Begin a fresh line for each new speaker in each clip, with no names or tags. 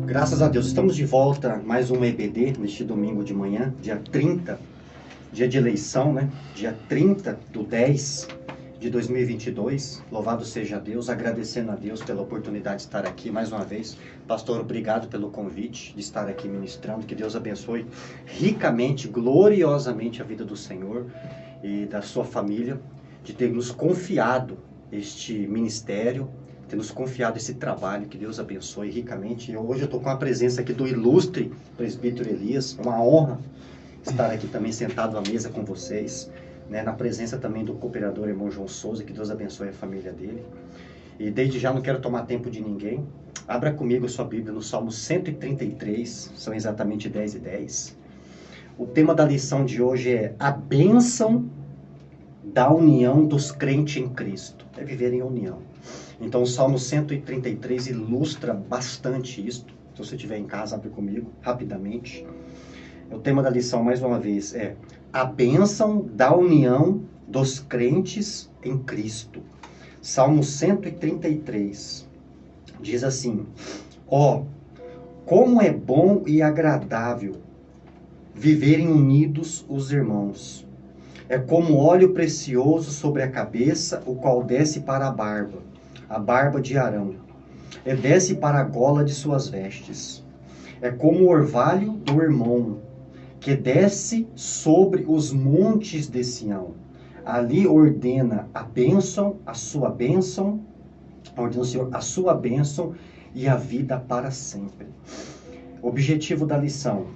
Graças a Deus, estamos de volta mais um EBD neste domingo de manhã, dia 30, dia de eleição, né? Dia 30 do 10 de 2022. Louvado seja Deus, agradecendo a Deus pela oportunidade de estar aqui mais uma vez. Pastor, obrigado pelo convite de estar aqui ministrando. Que Deus abençoe ricamente, gloriosamente a vida do Senhor e da sua família, de ter nos confiado este ministério, ter nos confiado esse trabalho. Que Deus abençoe ricamente. Hoje eu estou com a presença aqui do ilustre presbítero Elias, uma honra estar aqui também sentado à mesa com vocês, né, na presença também do cooperador irmão João Souza. Que Deus abençoe a família dele. E desde já não quero tomar tempo de ninguém. Abra comigo a sua Bíblia no Salmo 133, são exatamente 10 e 10. O tema da lição de hoje é a bênção da união dos crentes em Cristo. É viver em união. Então o Salmo 133 ilustra bastante isso. Se você estiver em casa, abre comigo, rapidamente. O tema da lição, mais uma vez, é a bênção da união dos crentes em Cristo. Salmo 133 diz assim: ó, como é bom e agradável viverem unidos os irmãos. É como óleo precioso sobre a cabeça, o qual desce para a barba de Arão, e desce para a gola de suas vestes. É como o orvalho do Hermon, que desce sobre os montes de Sião. Ali ordena a bênção, a sua bênção, ordena o Senhor a sua bênção e a vida para sempre. Objetivo da lição: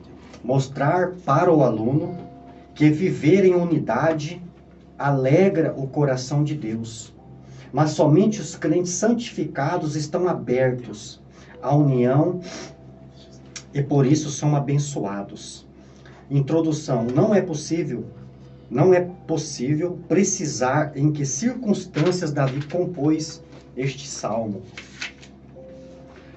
mostrar para o aluno que viver em unidade alegra o coração de Deus. Mas somente os crentes santificados estão abertos à união e por isso são abençoados. Introdução: não é possível precisar em que circunstâncias Davi compôs este salmo.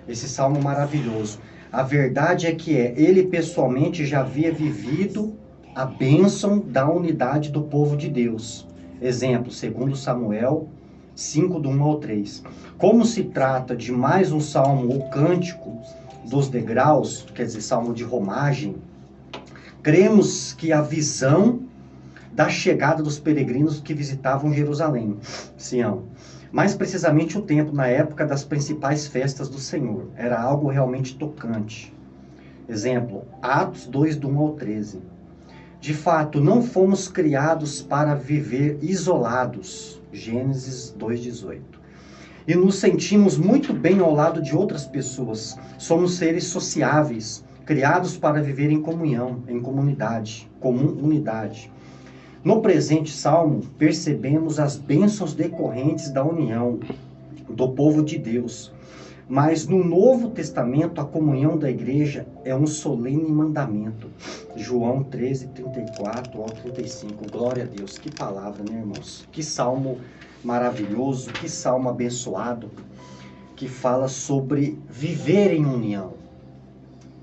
Esse salmo maravilhoso. A verdade é que ele pessoalmente já havia vivido a bênção da unidade do povo de Deus. Exemplo, 2 Samuel 5, do 1 ao 3. Como se trata de mais um salmo ou cântico dos degraus, quer dizer, salmo de romagem, cremos que a visão da chegada dos peregrinos que visitavam Jerusalém, Sião, mais precisamente o templo na época das principais festas do Senhor, era algo realmente tocante. Exemplo, Atos 2, do 1 ao 13. De fato, não fomos criados para viver isolados, Gênesis 2:18. E nos sentimos muito bem ao lado de outras pessoas. Somos seres sociáveis, criados para viver em comunhão, em comunidade, unidade. No presente salmo, percebemos as bênçãos decorrentes da união do povo de Deus. Mas no Novo Testamento, a comunhão da igreja é um solene mandamento. João 13, 34 ao 35. Glória a Deus. Que palavra, né, irmãos? Que salmo maravilhoso, que salmo abençoado, que fala sobre viver em união.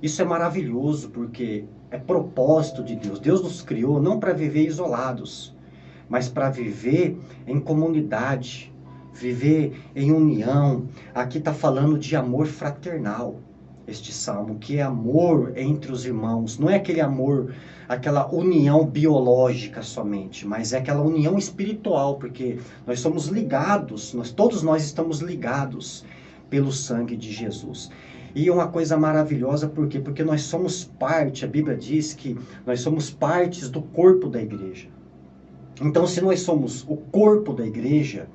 Isso é maravilhoso, porque é propósito de Deus. Deus nos criou não para viver isolados, mas para viver em comunidade, viver em união. Aqui está falando de amor fraternal, este salmo, que é amor entre os irmãos. Não é aquele amor, aquela união biológica somente, mas é aquela união espiritual, porque nós somos ligados, todos nós estamos ligados pelo sangue de Jesus. E uma coisa maravilhosa, por quê? Porque nós somos parte, a Bíblia diz que nós somos partes do corpo da igreja. Então, se nós somos o corpo da igreja,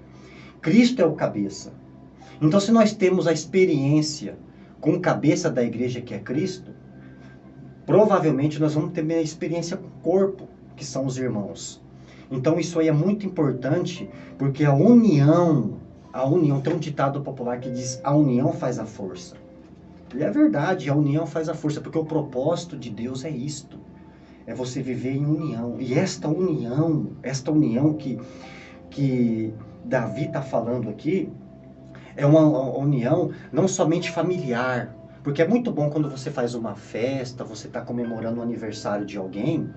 Cristo é o cabeça. Então, se nós temos a experiência com o cabeça da igreja, que é Cristo, provavelmente nós vamos ter a experiência com o corpo, que são os irmãos. Então, isso aí é muito importante, porque a união, tem um ditado popular que diz: a união faz a força. E é verdade, a união faz a força, porque o propósito de Deus é isto. É você viver em união. E esta união que Davi está falando aqui, é uma união não somente familiar. Porque é muito bom quando você faz uma festa, você está comemorando o aniversário de alguém,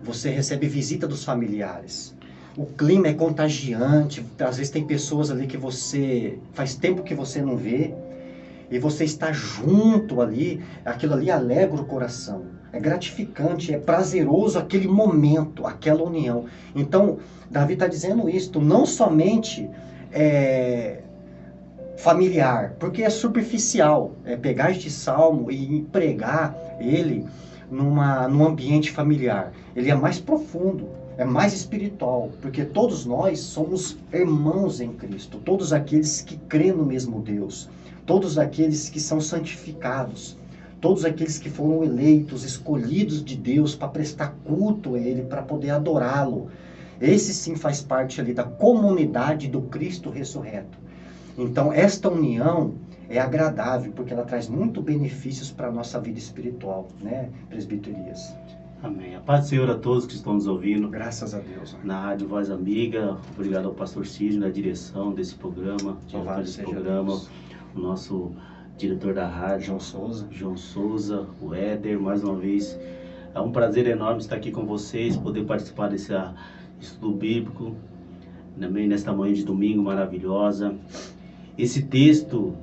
você recebe visita dos familiares. O clima é contagiante, às vezes tem pessoas ali que você faz tempo que você não vê, e você está junto ali, aquilo ali alegra o coração. É gratificante, é prazeroso aquele momento, aquela união. Então, Davi está dizendo isso, não somente familiar, porque é superficial, pegar este salmo e empregar ele num ambiente familiar. Ele é mais profundo, é mais espiritual, porque todos nós somos irmãos em Cristo, todos aqueles que creem no mesmo Deus, todos aqueles que são santificados, todos aqueles que foram eleitos, escolhidos de Deus para prestar culto a Ele, para poder adorá-lo. Esse sim faz parte ali da comunidade do Cristo ressurreto. Então, esta união é agradável, porque ela traz muito benefícios para a nossa vida espiritual, né, presbiterias?
Amém. A paz do Senhor a todos que estão nos ouvindo.
Graças a Deus. Né?
Na Rádio Voz Amiga. Obrigado ao pastor Cid na direção desse programa.
Deus.
O nosso diretor da rádio, João Souza, o Éder, mais uma vez. É um prazer enorme estar aqui com vocês, poder participar desse estudo bíblico, também nesta manhã de domingo maravilhosa. Esse texto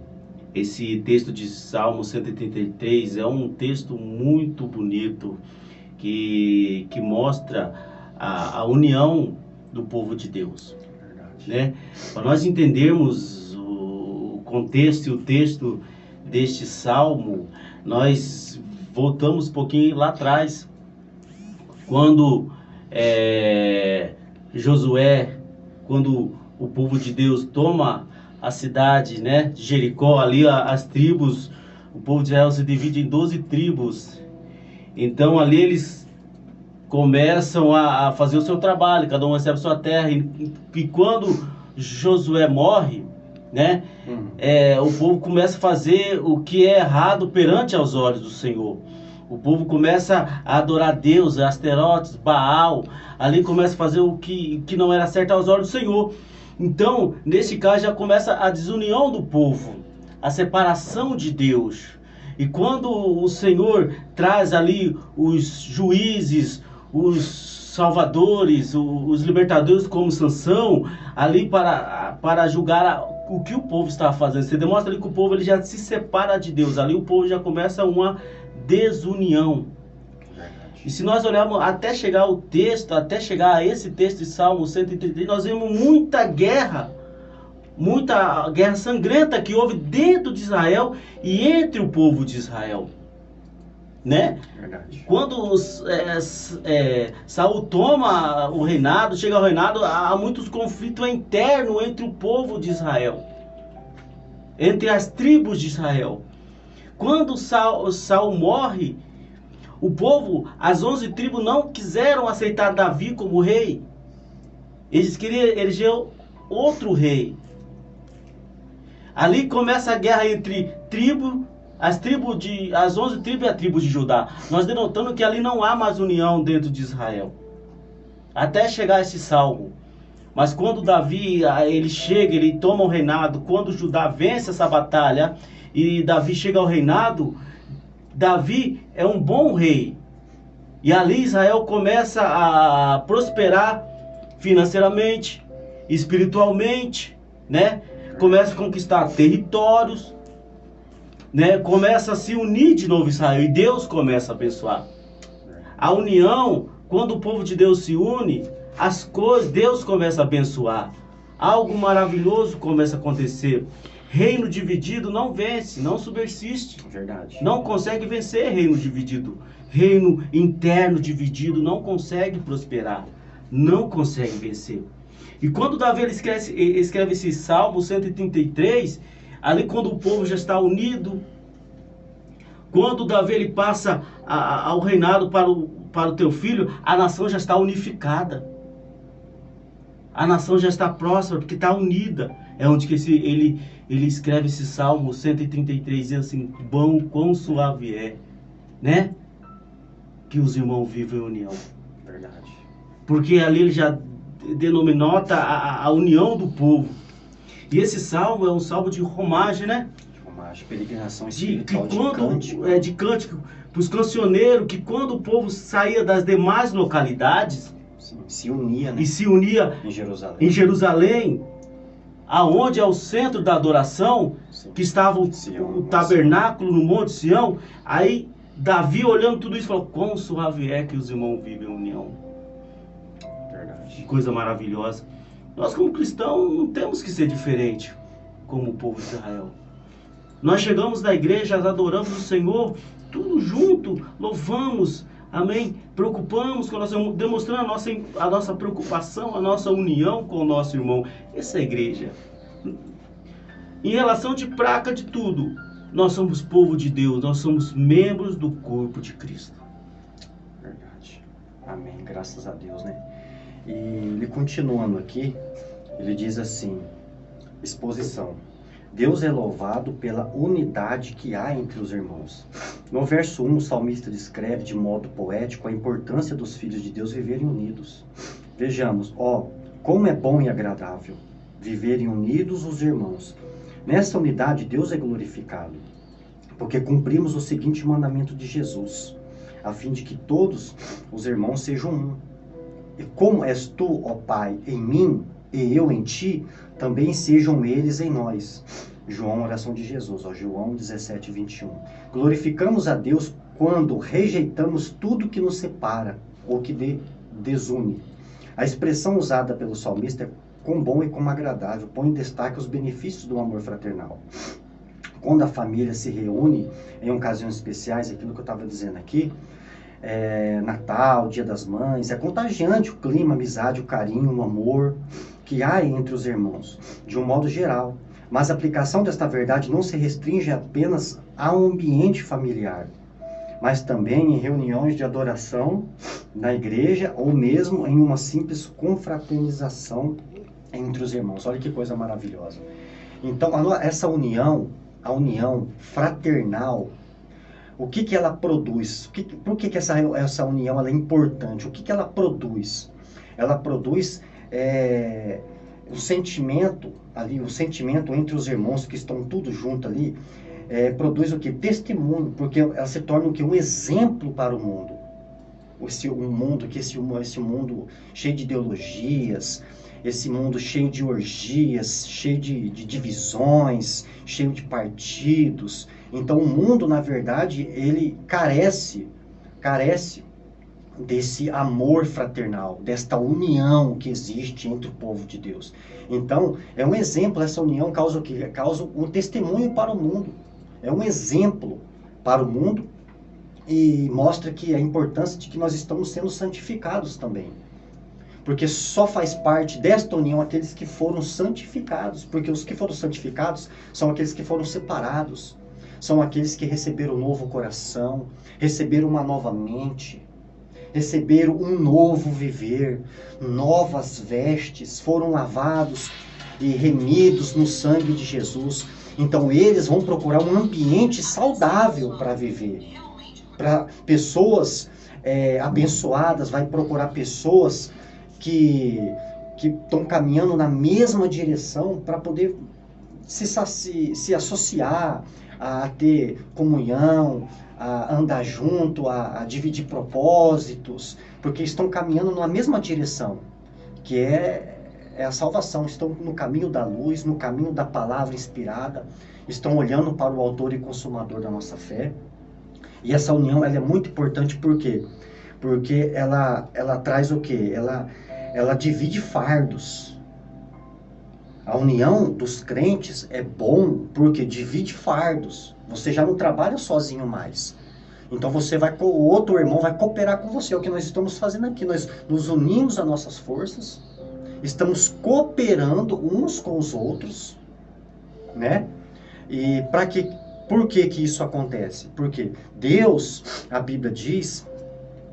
de Salmo 133 é um texto muito bonito, que mostra a união do povo de Deus. Né? Para nós entendermos o contexto e o texto deste salmo, nós voltamos um pouquinho lá atrás, quando Josué, quando o povo de Deus toma a cidade, né, de Jericó, ali as tribos, o povo de Israel se divide em 12 tribos. Então ali eles começam a fazer o seu trabalho, cada um recebe a sua terra, e quando Josué morre, né, o povo começa a fazer o que é errado perante aos olhos do Senhor. O povo começa a adorar Deus, Asterotes, Baal, ali começa a fazer o que não era certo aos olhos do Senhor. Então, nesse caso já começa a desunião do povo, a separação de Deus. E quando o Senhor traz ali os juízes, os salvadores, os libertadores como Sansão, ali para julgar o que o povo está fazendo. Você demonstra ali que o povo ele já se separa de Deus. Ali o povo já começa uma desunião. E se nós olharmos até chegar ao texto, até chegar a esse texto de Salmo 133, nós vemos muita guerra sangrenta que houve dentro de Israel e entre o povo de Israel. Né?
Verdade.
Quando Saul toma o reinado, chega ao reinado, há muitos conflitos internos entre o povo de Israel, entre as tribos de Israel. Quando Saul morre, o povo, as 11 tribos não quiseram aceitar Davi como rei. Eles queriam eleger outro rei. Ali começa a guerra entre as 11 tribos e a tribo de Judá. Nós denotando que ali não há mais união dentro de Israel. Até chegar esse salmo. Mas quando Davi, ele chega, ele toma o reinado, quando Judá vence essa batalha e Davi chega ao reinado, Davi é um bom rei. E ali Israel começa a prosperar financeiramente, espiritualmente, né? Começa a conquistar territórios, né? Começa a se unir de novo Israel e Deus começa a abençoar. A união, quando o povo de Deus se une, as coisas, Deus começa a abençoar. Algo maravilhoso começa a acontecer. Reino dividido não vence, não subsiste.
Verdade.
Não consegue vencer reino dividido. Reino interno dividido não consegue prosperar. Não consegue vencer. E quando Davi ele escreve esse Salmo 133, ali quando o povo já está unido, quando Davi ele passa ao reinado para o teu filho, a nação já está unificada. A nação já está próxima, porque está unida. É onde que ele escreve esse Salmo 133, dizendo assim, bom, quão suave é, né? Que os irmãos vivem em união.
Verdade.
Porque ali ele já denota a união do povo. E esse salmo é um salmo de romagem, né?
Romagem, peregrinação espiritual,
de cântico. Para os cancioneiros, que quando o povo saía das demais localidades,
sim, se unia, né?
E se unia
em Jerusalém.
Em Jerusalém, aonde é o centro da adoração,
Sim.
que estava
Sião,
o tabernáculo no Monte Sião. Aí Davi, olhando tudo isso, falou: quão suave é que os irmãos vivem em união.
Verdade.
Que coisa maravilhosa. Nós, como cristãos, não temos que ser diferente como o povo de Israel. Nós chegamos na igreja, adoramos o Senhor, tudo junto, louvamos, amém? Preocupamos com o nosso irmão, demonstrando a nossa preocupação, a nossa união com o nosso irmão. Essa é a igreja. Em relação de prática de tudo, nós somos povo de Deus, nós somos membros do corpo de Cristo.
Verdade. Amém. Graças a Deus, né? E ele continuando aqui, ele diz assim, exposição. Deus é louvado pela unidade que há entre os irmãos. No verso 1, o salmista descreve de modo poético a importância dos filhos de Deus viverem unidos. Vejamos, como é bom e agradável viverem unidos os irmãos. Nessa unidade, Deus é glorificado, porque cumprimos o seguinte mandamento de Jesus, a fim de que todos os irmãos sejam um. E como és tu, ó Pai, em mim, e eu em ti, também sejam eles em nós. João, oração de Jesus, João 17, 21. Glorificamos a Deus quando rejeitamos tudo que nos separa, ou que desune. A expressão usada pelo salmista é quão bom e como agradável, põe em destaque os benefícios do amor fraternal. Quando a família se reúne em ocasiões especiais, aquilo que eu estava dizendo aqui, Natal, Dia das Mães, é contagiante o clima, a amizade, o carinho, o amor que há entre os irmãos, de um modo geral. Mas a aplicação desta verdade não se restringe apenas ao ambiente familiar, mas também em reuniões de adoração na igreja ou mesmo em uma simples confraternização entre os irmãos. Olha que coisa maravilhosa. Então, essa união, a união fraternal, o que ela produz? Por que essa união ela é importante? O que ela produz? Ela produz o sentimento ali, o sentimento entre os irmãos que estão tudo junto ali, produz o que? Testemunho, porque ela se torna o que? Um exemplo para o mundo. Esse mundo cheio de ideologias, esse mundo cheio de orgias, cheio de divisões, cheio de partidos. Então o mundo, na verdade, ele carece desse amor fraternal, desta união que existe entre o povo de Deus. Então, é um exemplo, essa união causa o quê? Causa um testemunho para o mundo. É um exemplo para o mundo e mostra que a importância de que nós estamos sendo santificados também. Porque só faz parte desta união aqueles que foram santificados. Porque os que foram santificados são aqueles que foram separados. São aqueles que receberam um novo coração, receberam uma nova mente, receberam um novo viver, novas vestes, foram lavados e remidos no sangue de Jesus. Então eles vão procurar um ambiente saudável para viver. Para pessoas abençoadas, vai procurar pessoas que estão caminhando na mesma direção para poder se associar, a ter comunhão, a andar junto, a dividir propósitos, porque estão caminhando na mesma direção, que é a salvação. Estão no caminho da luz, no caminho da palavra inspirada, estão olhando para o autor e consumador da nossa fé. E essa união ela é muito importante, por quê? Porque ela traz o quê? Ela divide fardos. A união dos crentes é bom porque divide fardos. Você já não trabalha sozinho mais. Então o outro irmão vai cooperar com você. É o que nós estamos fazendo aqui. Nós nos unimos a nossas forças, estamos cooperando uns com os outros, né? E por que isso acontece? Porque Deus, a Bíblia diz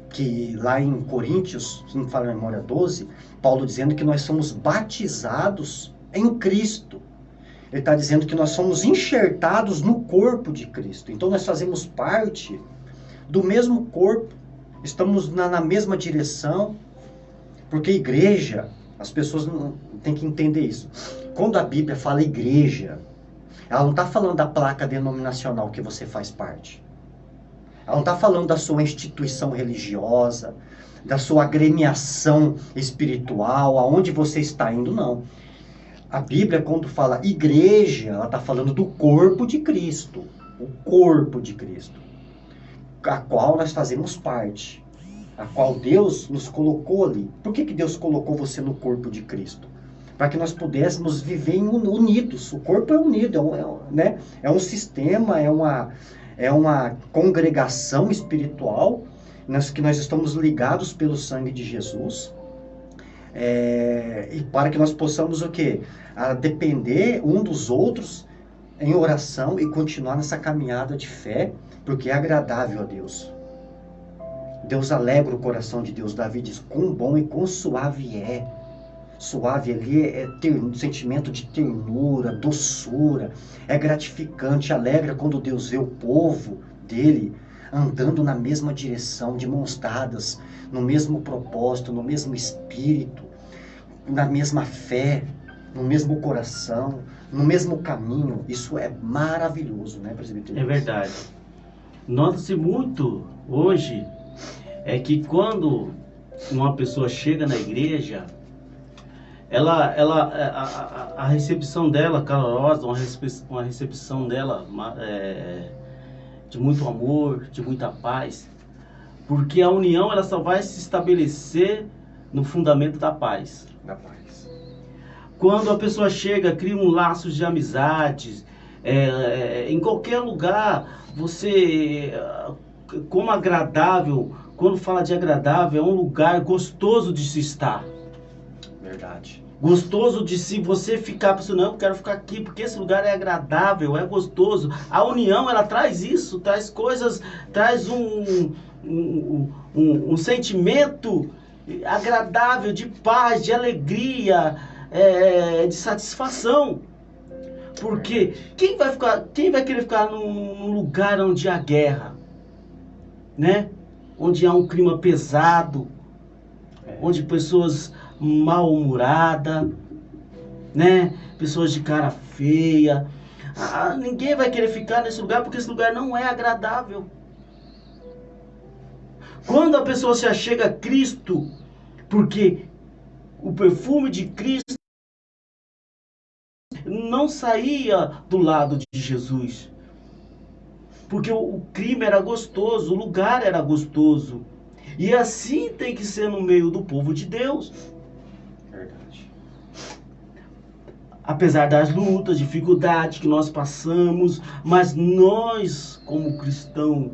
que lá em Coríntios, se não falar a memória 12, Paulo dizendo que nós somos batizados em Cristo. Ele está dizendo que nós somos enxertados no corpo de Cristo. Então nós fazemos parte do mesmo corpo, estamos na mesma direção, porque igreja, as pessoas não têm que entender isso. Quando a Bíblia fala igreja, ela não está falando da placa denominacional que você faz parte. Ela não está falando da sua instituição religiosa, da sua agremiação espiritual, aonde você está indo, não. A Bíblia, quando fala igreja, ela está falando do corpo de Cristo. O corpo de Cristo. A qual nós fazemos parte. A qual Deus nos colocou ali. Por que Deus colocou você no corpo de Cristo? Para que nós pudéssemos viver unidos. O corpo é unido, né? É um sistema, é uma congregação espiritual que nós estamos ligados pelo sangue de Jesus. E para que nós possamos o quê? A depender um dos outros em oração e continuar nessa caminhada de fé, porque é agradável a Deus. Deus alegra o coração de Deus. Davi diz, quão bom e quão suave é. Suave ali um sentimento de ternura, doçura, é gratificante, alegra quando Deus vê o povo dele andando na mesma direção, de mãos dadas, no mesmo propósito, no mesmo espírito, na mesma fé, no mesmo coração, no mesmo caminho. Isso é maravilhoso, né, presbítero?
É verdade. Nota-se muito hoje que quando uma pessoa chega na igreja, a recepção dela calorosa, uma recepção dela de muito amor, de muita paz, porque a união ela só vai se estabelecer no fundamento da paz.
Da paz.
Quando a pessoa chega, cria um laço de amizades, em qualquer lugar, você, como agradável, quando fala de agradável, é um lugar gostoso de se estar.
Verdade.
Gostoso de se você ficar pensando, não, eu quero ficar aqui, porque esse lugar é agradável, é gostoso. A união, ela traz isso, traz coisas, traz um sentimento agradável, de paz, de alegria, de satisfação. Porque quem vai querer ficar num lugar onde há guerra, né? Onde há um clima pesado, onde pessoas mal-humorada, né? Pessoas de cara feia. Ninguém vai querer ficar nesse lugar porque esse lugar não é agradável. Quando a pessoa se achega a Cristo, porque o perfume de Cristo não saía do lado de Jesus, porque o clima era gostoso, o lugar era gostoso. E assim tem que ser no meio do povo de Deus.
Verdade.
Apesar das lutas, dificuldades que nós passamos, mas nós como cristãos,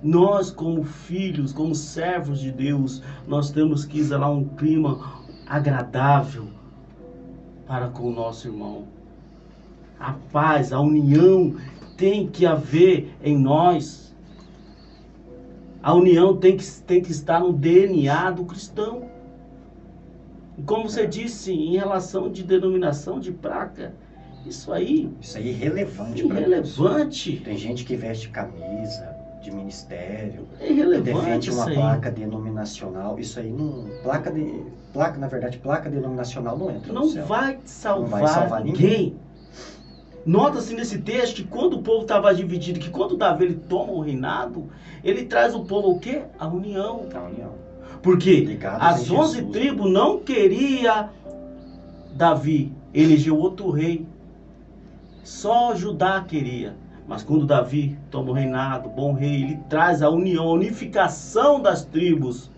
nós como filhos, como servos de Deus, nós temos que exalar um clima agradável para com o nosso irmão. A paz, a união tem que haver em nós. A união tem que estar no DNA do cristão. E como você disse, em relação de denominação de placa, isso aí
é irrelevante.
Irrelevante.
Tem gente que veste camisa de ministério,
é irrelevante,
que defende uma
isso aí.
Placa denominacional. Isso aí não. Na verdade, placa denominacional não entra no céu.
Não vai salvar ninguém. Nota-se nesse texto que quando o povo estava dividido, que quando Davi ele toma o reinado, ele traz o povo o quê? A união.
A união.
Porque
Ligados
as 11 tribos não queria Davi, elegeu outro rei. Só Judá queria. Mas quando Davi toma o reinado, bom rei, ele traz a união, a unificação das tribos.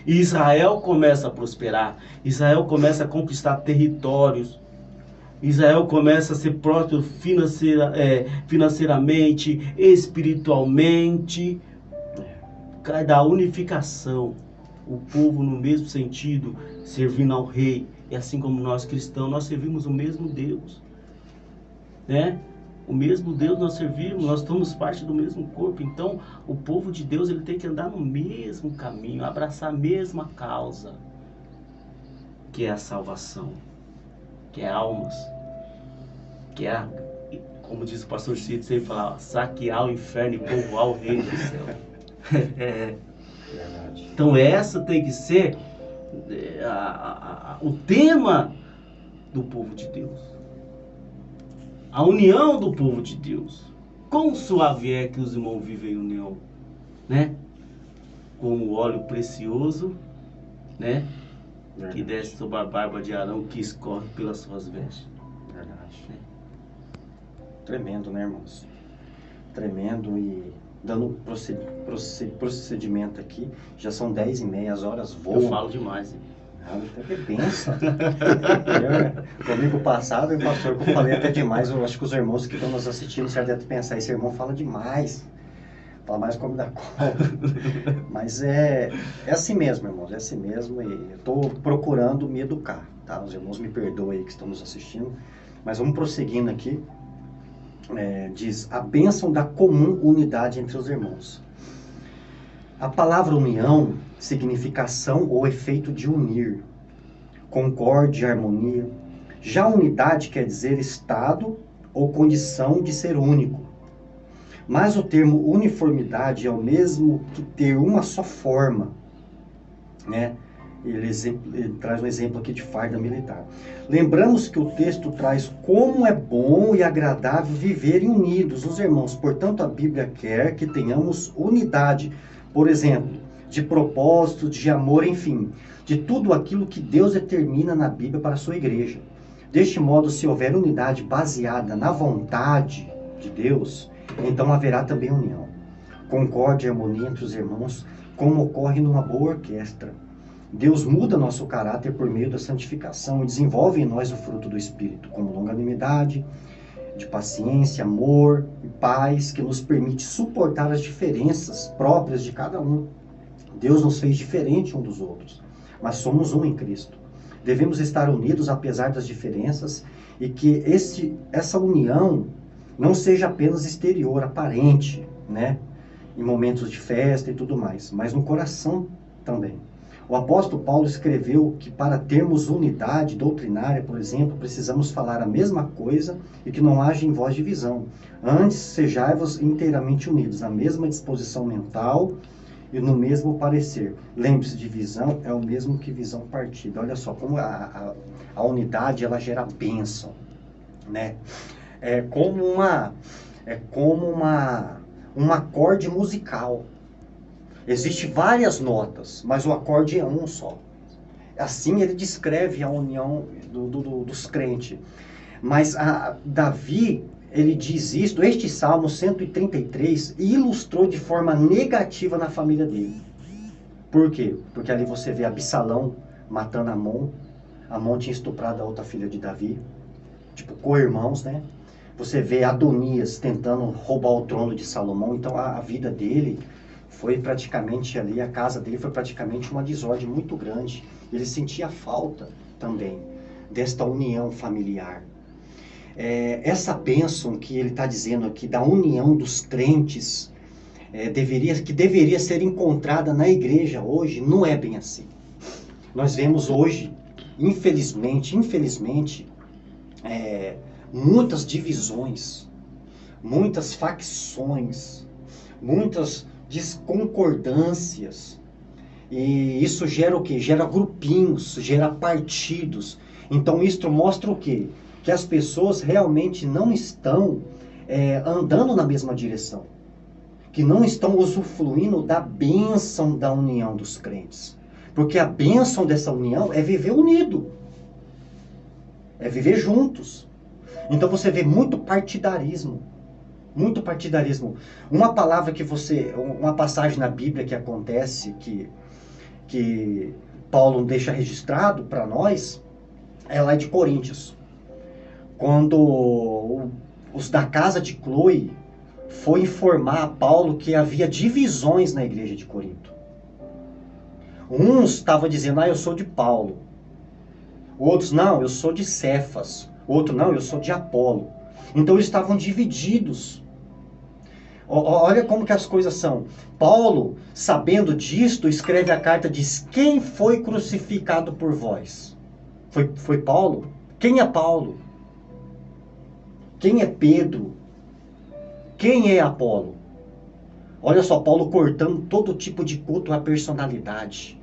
E Israel começa a prosperar. Israel começa a conquistar territórios. Israel começa a ser próspero financeiramente, espiritualmente. Da unificação. O povo no mesmo sentido, servindo ao rei. E assim como nós cristãos, nós servimos o mesmo Deus. Né? O mesmo Deus nós servimos, nós somos parte do mesmo corpo. Então, o povo de Deus ele tem que andar no mesmo caminho, abraçar a mesma causa, que é a salvação, que é almas, que é, como diz o pastor Cid, sempre fala, saquear o inferno e povoar o reino do céu. Então, essa tem que ser o tema do povo de Deus. A união do povo de Deus. Quão suave é que os irmãos vivem em união, né? Como óleo precioso, né?
Verdade.
que desce sobre a barba de Arão, que escorre pelas suas vestes.
Verdade. Tremendo, né, irmãos? Tremendo. E dando procedimento aqui, já são 10h30, as horas voam.
Eu falo demais, hein?
Que benção. Domingo passado, o pastor, que eu falei até demais, eu acho que os irmãos que estão nos assistindo já devem pensar, esse irmão fala demais. Fala mais como da conta. Mas é assim mesmo, irmãos, é assim mesmo, e eu estou procurando me educar, tá? Os irmãos me perdoem aí que estão nos assistindo, mas vamos prosseguindo aqui. Diz, a bênção da comum unidade entre os irmãos. A palavra união significa ação ou efeito de unir, concórdia, harmonia. Já unidade quer dizer estado ou condição de ser único. Mas o termo uniformidade é o mesmo que ter uma só forma, né? Ele traz um exemplo aqui de farda militar. Lembramos que o texto traz como é bom e agradável viverem unidos os irmãos. Portanto, a Bíblia quer que tenhamos unidade, por exemplo, de propósito, de amor, enfim, de tudo aquilo que Deus determina na Bíblia para a sua igreja. Deste modo, se houver unidade baseada na vontade de Deus, então haverá também união, concórdia e harmonia entre os irmãos, como ocorre numa boa orquestra. Deus muda nosso caráter por meio da santificação e desenvolve em nós o fruto do Espírito, como longanimidade, de paciência, amor e paz, que nos permite suportar as diferenças próprias de cada um. Deus nos fez diferente um dos outros, mas somos um em Cristo. Devemos estar unidos apesar das diferenças e que essa união não seja apenas exterior, aparente, né? Em momentos de festa e tudo mais, mas no coração também. O apóstolo Paulo escreveu que para termos unidade doutrinária, por exemplo, precisamos falar a mesma coisa e que não haja em vós divisão. Antes, sejai-vos inteiramente unidos, na mesma disposição mental e no mesmo parecer. Lembre-se, divisão é o mesmo que visão partida. Olha só como a unidade ela gera bênção, né? É como um acorde musical. Existem várias notas, mas o acorde é um só. Assim ele descreve a união dos crentes. Mas Davi, ele diz isso, este Salmo 133, ilustrou de forma negativa na família dele. Por quê? Porque ali você vê Absalão matando Amon. Amon tinha estuprado a outra filha de Davi. Tipo, co-irmãos, né? Você vê Adonias tentando roubar o trono de Salomão. Então a vida dele foi praticamente ali, a casa dele foi praticamente uma desordem muito grande. Ele sentia falta também desta união familiar. Essa bênção que ele está dizendo aqui, da união dos crentes, que deveria ser encontrada na igreja hoje, não é bem assim. Nós vemos hoje, infelizmente, muitas divisões, muitas facções, muitas desconcordâncias. E isso gera o quê? Gera grupinhos, gera partidos. Então isso mostra o quê? Que as pessoas realmente não estão andando na mesma direção. Que não estão usufruindo da bênção da união dos crentes. Porque a bênção dessa união é viver unido. É viver juntos. Então você vê muito partidarismo. Muito partidarismo. Uma passagem na Bíblia que acontece, que Paulo deixa registrado para nós, é lá de Coríntios. Quando os da casa de Cloe foi informar a Paulo que havia divisões na igreja de Corinto. Uns estavam dizendo, eu sou de Paulo. Outros, não, eu sou de Cefas. Outro, não, eu sou de Apolo. Então eles estavam divididos. Olha como que as coisas são. Paulo, sabendo disto, escreve a carta, diz, quem foi crucificado por vós? Foi Paulo? Quem é Paulo? Quem é Pedro? Quem é Apolo? Olha só, Paulo cortando todo tipo de culto à personalidade.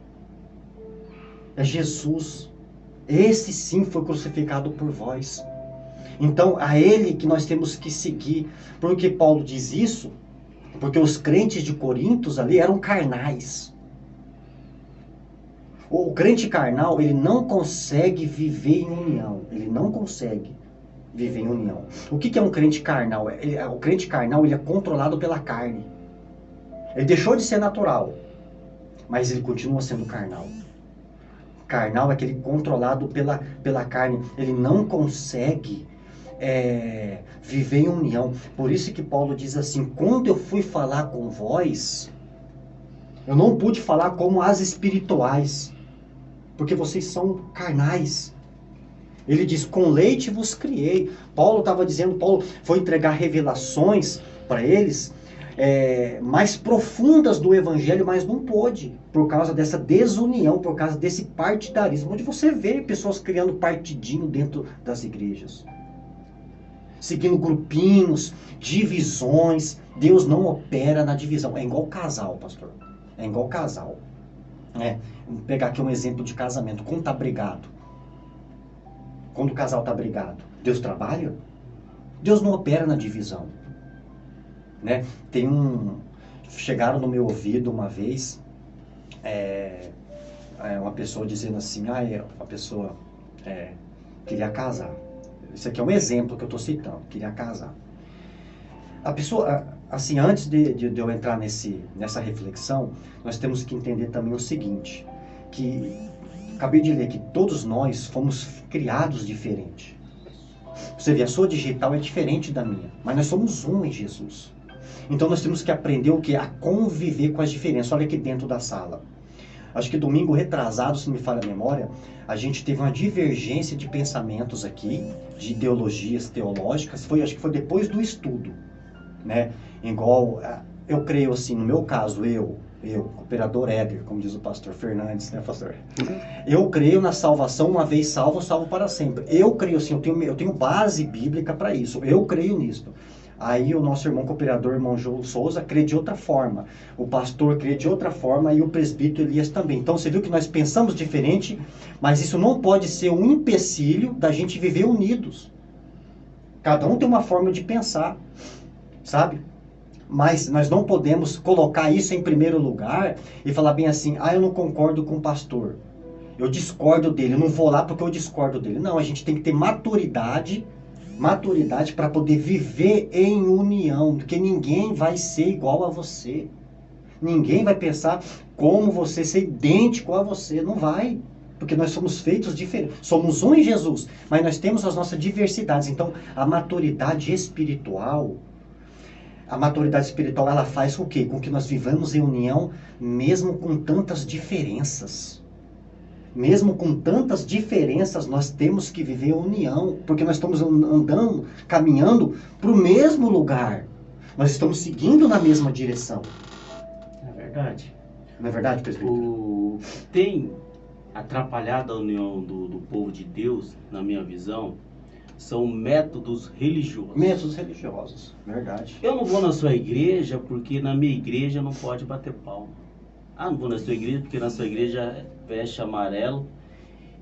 É Jesus. Esse sim foi crucificado por vós. Então, a ele que nós temos que seguir. Por que Paulo diz isso? Porque os crentes de Corinto ali eram carnais. O crente carnal, ele não consegue viver em união. Ele não consegue viver em união. O que é um crente carnal? O crente carnal, ele é controlado pela carne. Ele deixou de ser natural, mas ele continua sendo carnal. Carnal é aquele controlado pela carne. Ele não consegue viver em união. Por isso que Paulo diz assim, quando eu fui falar com vós, eu não pude falar como as espirituais, porque vocês são carnais. Ele diz, com leite vos criei. Paulo estava dizendo, Paulo foi entregar revelações para eles, mais profundas do evangelho, mas não pôde, por causa dessa desunião, por causa desse partidarismo, onde você vê pessoas criando partidinho dentro das igrejas, seguindo grupinhos, divisões. Deus não opera na divisão. É igual casal, pastor. É igual casal. Vamos pegar aqui um exemplo de casamento. Quando está brigado, quando o casal está brigado, Deus trabalha? Deus não opera na divisão. Chegaram no meu ouvido uma vez, uma pessoa dizendo assim, a pessoa queria casar. Isso aqui é um exemplo que eu estou citando, queria casar. A pessoa, assim, antes de eu entrar nessa reflexão, nós temos que entender também o seguinte, que acabei de ler que todos nós fomos criados diferente. Você vê, a sua digital é diferente da minha, mas nós somos um em Jesus. Então nós temos que aprender o quê? A conviver com as diferenças. Olha aqui dentro da sala. Acho que domingo retrasado, se não me falha a memória, a gente teve uma divergência de pensamentos aqui, de ideologias teológicas. Acho que foi depois do estudo, Igual, eu creio assim, no meu caso, eu, cooperador Éder, como diz o pastor Fernandes, pastor? Eu creio na salvação, uma vez salvo, salvo para sempre. Eu creio assim, eu tenho base bíblica para isso, eu creio nisso. Aí o nosso irmão cooperador, irmão João Souza, crê de outra forma. O pastor crê de outra forma e o presbítero Elias também. Então você viu que nós pensamos diferente, mas isso não pode ser um empecilho da gente viver unidos. Cada um tem uma forma de pensar, sabe? Mas nós não podemos colocar isso em primeiro lugar e falar bem assim, eu não concordo com o pastor. Eu discordo dele, eu não vou lá porque eu discordo dele. Não, a gente tem que ter maturidade para poder viver em união, porque ninguém vai ser igual a você. Ninguém vai pensar como você, ser idêntico a você. Não vai, porque nós somos feitos diferentes. Somos um em Jesus, mas nós temos as nossas diversidades. Então, a maturidade espiritual, ela faz com que nós vivamos em união, mesmo com tantas diferenças. Mesmo com tantas diferenças, nós temos que viver em união, porque nós estamos caminhando para o mesmo lugar. Nós estamos seguindo na mesma direção.
É verdade.
Não é verdade, presbítero?
Tem atrapalhado a união do povo de Deus, na minha visão, são métodos religiosos.
Métodos religiosos, verdade.
Eu não vou na sua igreja porque na minha igreja não pode bater palma. Não vou na sua igreja porque na sua igreja veste amarelo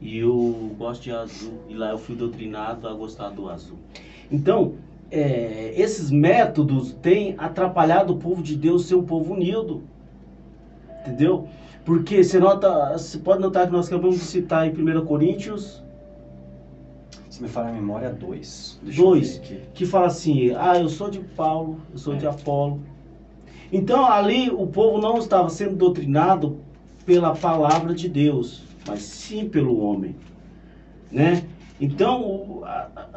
e eu gosto de azul. E lá eu fui doutrinado a gostar do azul. Então, esses métodos têm atrapalhado o povo de Deus ser um povo unido. Entendeu? Porque você pode notar que nós acabamos de citar em 1 Coríntios...
Se me falar a memória, 2.
2, que fala assim, eu sou de Paulo, eu sou de Apolo. Então ali o povo não estava sendo doutrinado pela palavra de Deus, mas sim pelo homem, Então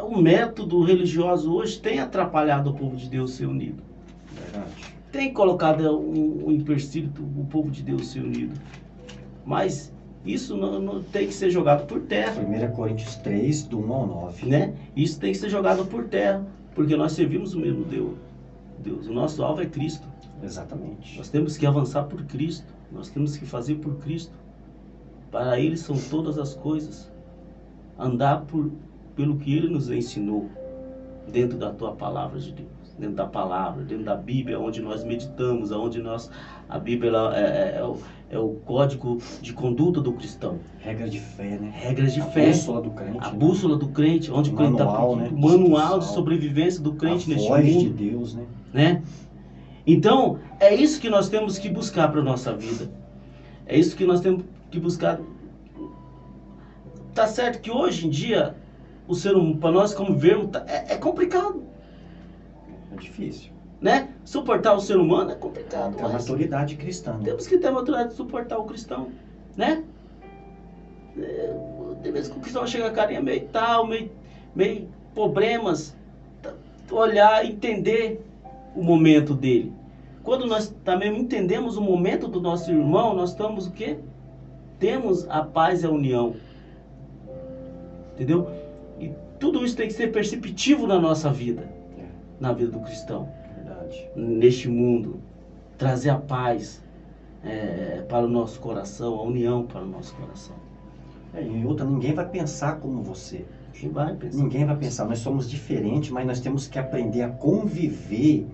o método religioso hoje tem atrapalhado o povo de Deus ser unido.
Verdade.
Tem colocado um empecilho o povo de Deus ser unido. Mas isso não tem que ser jogado por terra.
1 Coríntios 3, do 1 ao 9.
Isso tem que ser jogado por terra, porque nós servimos o mesmo Deus. O nosso alvo é Cristo.
Exatamente.
Nós temos que avançar por Cristo. Nós temos que fazer por Cristo. Para Ele são todas as coisas. Andar pelo que Ele nos ensinou. Dentro da tua palavra de Deus. Dentro da palavra, dentro da Bíblia, onde nós meditamos, a Bíblia é o código de conduta do cristão.
Regra de fé,
Regras de fé.
A bússola do crente.
A bússola do crente, onde o crente está pedindo. Manual de sobrevivência do crente neste mundo. A
voz de Deus,
Então, é isso que nós temos que buscar para a nossa vida. É isso que nós temos que buscar tá certo que hoje em dia, o ser humano, para nós como vermos, é complicado,
É difícil.
né? Suportar o ser humano é complicado.
É a
mas
maturidade cristã. Né?
temos que ter a maturidade de suportar o cristão, né? Tem vezes que o cristão chega a carinha meio tal, meio problemas, olhar, entender o momento dele. Quando nós também entendemos o momento do nosso irmão, nós estamos o quê? Temos a paz e a união. Entendeu? E tudo isso tem que ser perceptivo na nossa vida, na vida do cristão.
Verdade.
Neste mundo, trazer a paz para o nosso coração, a união para o nosso coração.
E outra, ninguém vai pensar como você.
Quem vai pensar?
Ninguém vai pensar. Nós somos diferentes, mas nós temos que aprender a conviver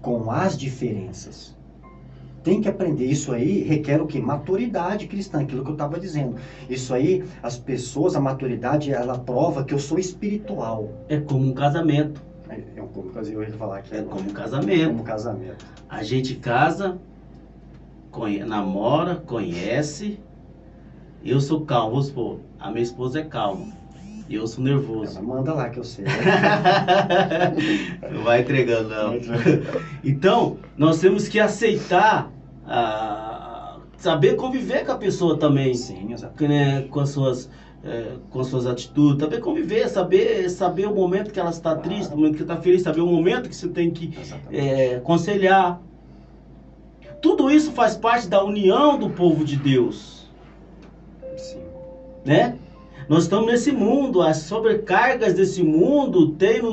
com as diferenças. Tem que aprender. Isso aí requer o quê? Maturidade cristã, aquilo que eu estava dizendo. Isso aí, as pessoas, a maturidade, ela prova que eu sou espiritual.
É como um casamento.
Eu ia falar aqui.
É como um casamento.
Como um casamento.
A gente casa, namora, conhece. Eu sou calmo, vamos supor, a minha esposa é calma. E eu sou nervoso.
Ela manda lá que eu sei.
Não vai entregando, não. Então, nós temos que aceitar, saber conviver com a pessoa também.
Sim, exato.
Né, com as suas atitudes, saber conviver, saber o momento que ela está triste, o momento que está feliz, saber o momento que você tem que aconselhar. Tudo isso faz parte da união do povo de Deus.
Sim.
Né? Nós estamos nesse mundo, as sobrecargas desse mundo têm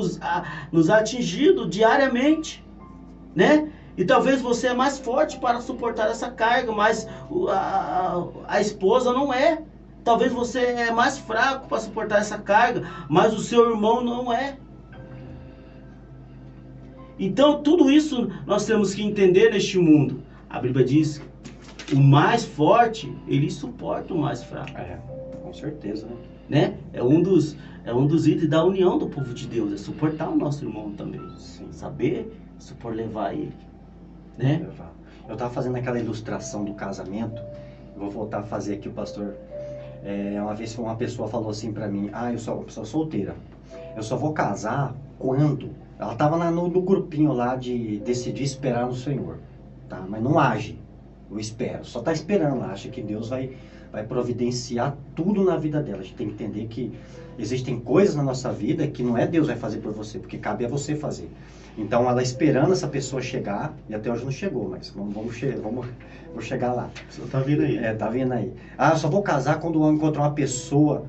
nos atingido diariamente, né? E talvez você é mais forte para suportar essa carga, mas a esposa não é. Talvez você é mais fraco para suportar essa carga, mas o seu irmão não é. Então tudo isso nós temos que entender neste mundo. A Bíblia diz que o mais forte, ele suporta o mais fraco.
Com certeza, né?
É um dos itens da união do povo de Deus, é suportar o nosso irmão também.
Sim.
Saber levar ele, né?
Eu estava fazendo aquela ilustração do casamento, vou voltar a fazer aqui, o pastor. Uma vez uma pessoa falou assim para mim, eu sou uma pessoa solteira, eu só vou casar quando... Ela estava no grupinho lá de decidir esperar no Senhor, tá? Mas não age, eu espero, só está esperando, acha que Deus vai providenciar tudo na vida dela. A gente tem que entender que existem coisas na nossa vida que não é Deus vai fazer por você, porque cabe a você fazer. Então ela esperando essa pessoa chegar, e até hoje não chegou, mas vamos chegar lá.
Você tá vindo aí.
Tá vindo aí. Eu só vou casar quando eu encontrar uma pessoa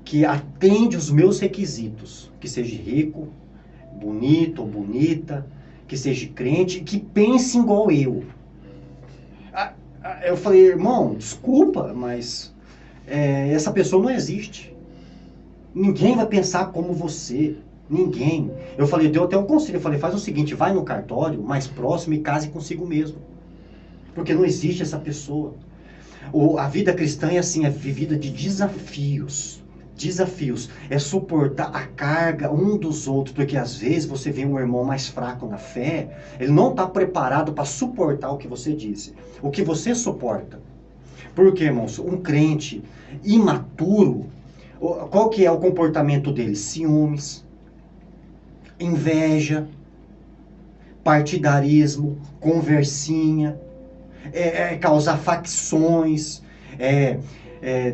que atende os meus requisitos, que seja rico, bonito ou bonita, que seja crente, que pense igual eu. Eu falei, irmão, desculpa, mas essa pessoa não existe. Ninguém vai pensar como você. Ninguém. Eu falei, deu até um conselho. Eu falei, faz o seguinte, vai no cartório mais próximo e case consigo mesmo. Porque não existe essa pessoa. A vida cristã é assim, é vivida de desafios. Desafios. É suportar a carga um dos outros. Porque às vezes você vê um irmão mais fraco na fé, ele não está preparado para suportar o que você disse. O que você suporta. Porque, irmãos, um crente imaturo, qual que é o comportamento dele? Ciúmes, inveja, partidarismo, conversinha, causar facções,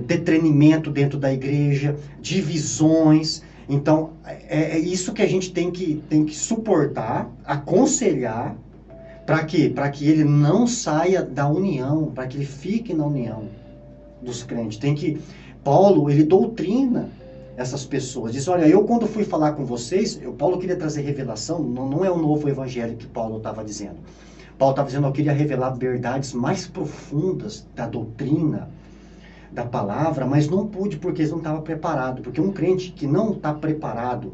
detrimento dentro da igreja, divisões. Então, é isso que a gente tem que suportar, aconselhar, para quê? Para que ele não saia da união, para que ele fique na união dos crentes. Paulo, ele doutrina essas pessoas. Diz, olha, eu quando fui falar com vocês, Paulo queria trazer revelação, não é o novo evangelho que Paulo estava dizendo. Paulo estava dizendo, eu queria revelar verdades mais profundas da doutrina, da palavra, mas não pude porque eles não estavam preparados. Porque um crente que não está preparado,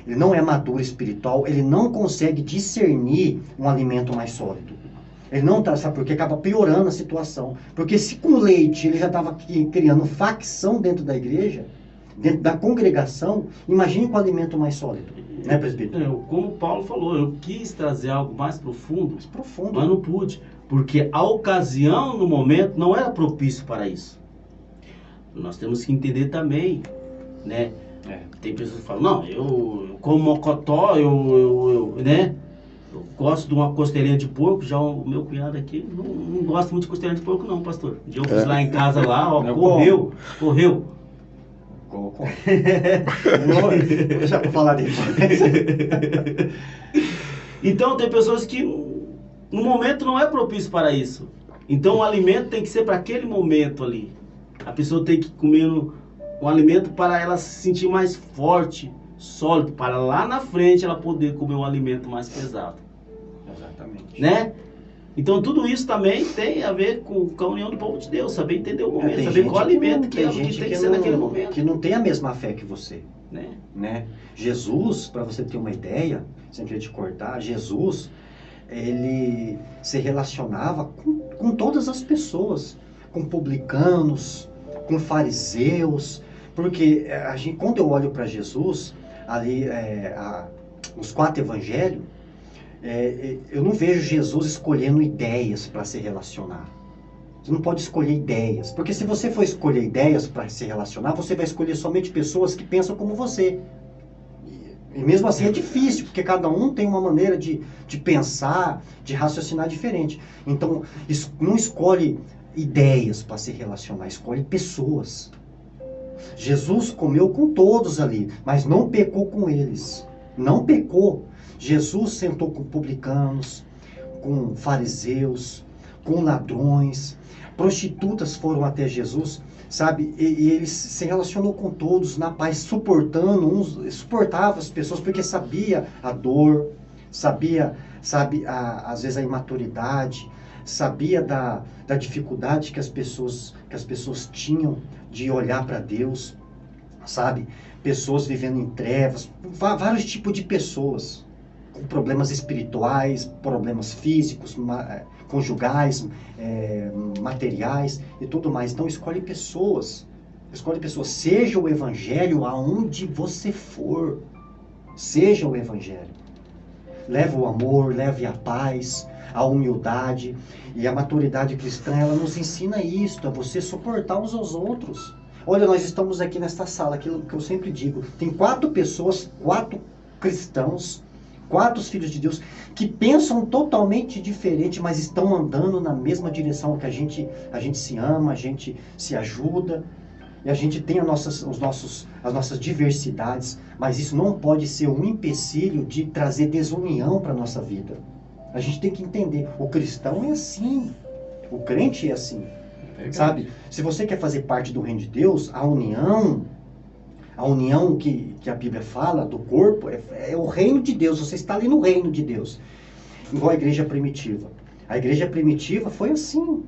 ele não é maduro espiritual, ele não consegue discernir um alimento mais sólido. Ele não está, sabe por quê? Acaba piorando a situação. Porque se com leite ele já estava criando facção dentro da igreja, dentro da congregação, imagine com alimento mais sólido. Né, presbítero?
Como Paulo falou, eu quis trazer algo mais profundo, mas não pude. Porque a ocasião, no momento, não era propício para isso. nós temos que entender também, né? Tem pessoas que falam, não, eu como mocotó, né? Eu gosto de uma costelinha de porco, já o meu cunhado aqui não gosta muito de costelinha de porco não, pastor. Um dia eu fiz lá em casa, lá, ó, correu.
Deixa eu falar depois.
Então tem pessoas que no momento não é propício para isso. Então o alimento tem que ser para aquele momento ali. A pessoa tem que comer um alimento para ela se sentir mais forte, sólido, para lá na frente ela poder comer um alimento mais pesado.
Exatamente.
Né? Então tudo isso também tem a ver com a união do povo de Deus, saber entender o momento, saber qual alimento que tem que ser naquele momento.
Que não tem a mesma fé que você.
Né?
Jesus, para você ter uma ideia, sem querer te cortar, Jesus, ele se relacionava com todas as pessoas, com publicanos, com fariseus, porque quando eu olho para Jesus, ali nos 4 evangelhos, eu não vejo Jesus escolhendo ideias para se relacionar. Você não pode escolher ideias, porque se você for escolher ideias para se relacionar, você vai escolher somente pessoas que pensam como você. E mesmo assim é difícil, porque cada um tem uma maneira de pensar, de raciocinar diferente. Então, não escolhe ideias para se relacionar, escolhe pessoas. Jesus comeu com todos ali, mas não pecou com eles. Não pecou. Jesus sentou com publicanos, com fariseus, com ladrões. Prostitutas foram até Jesus, sabe? E ele se relacionou com todos na paz, suportava as pessoas, porque sabia a dor, sabia, às vezes a imaturidade, sabia da dificuldade que as pessoas tinham de olhar para Deus, sabe? Pessoas vivendo em trevas, vários tipos de pessoas, com problemas espirituais, problemas físicos, conjugais, materiais e tudo mais. Então escolhe pessoas. Seja o evangelho aonde você for. Seja o evangelho. Leve o amor, leve a paz, a humildade. E a maturidade cristã, ela nos ensina isto, a você suportar uns aos outros. Olha, nós estamos aqui nesta sala, aquilo que eu sempre digo. Tem 4 pessoas, 4 cristãos, 4 filhos de Deus, que pensam totalmente diferente, mas estão andando na mesma direção que a gente se ama, a gente se ajuda, e a gente tem as nossas diversidades, mas isso não pode ser um empecilho de trazer desunião para a nossa vida. A gente tem que entender, o cristão é assim, o crente é assim, sabe? Se você quer fazer parte do reino de Deus, a união que a Bíblia fala do corpo é o reino de Deus. Você está ali no reino de Deus. Igual a igreja primitiva. A igreja primitiva foi assim,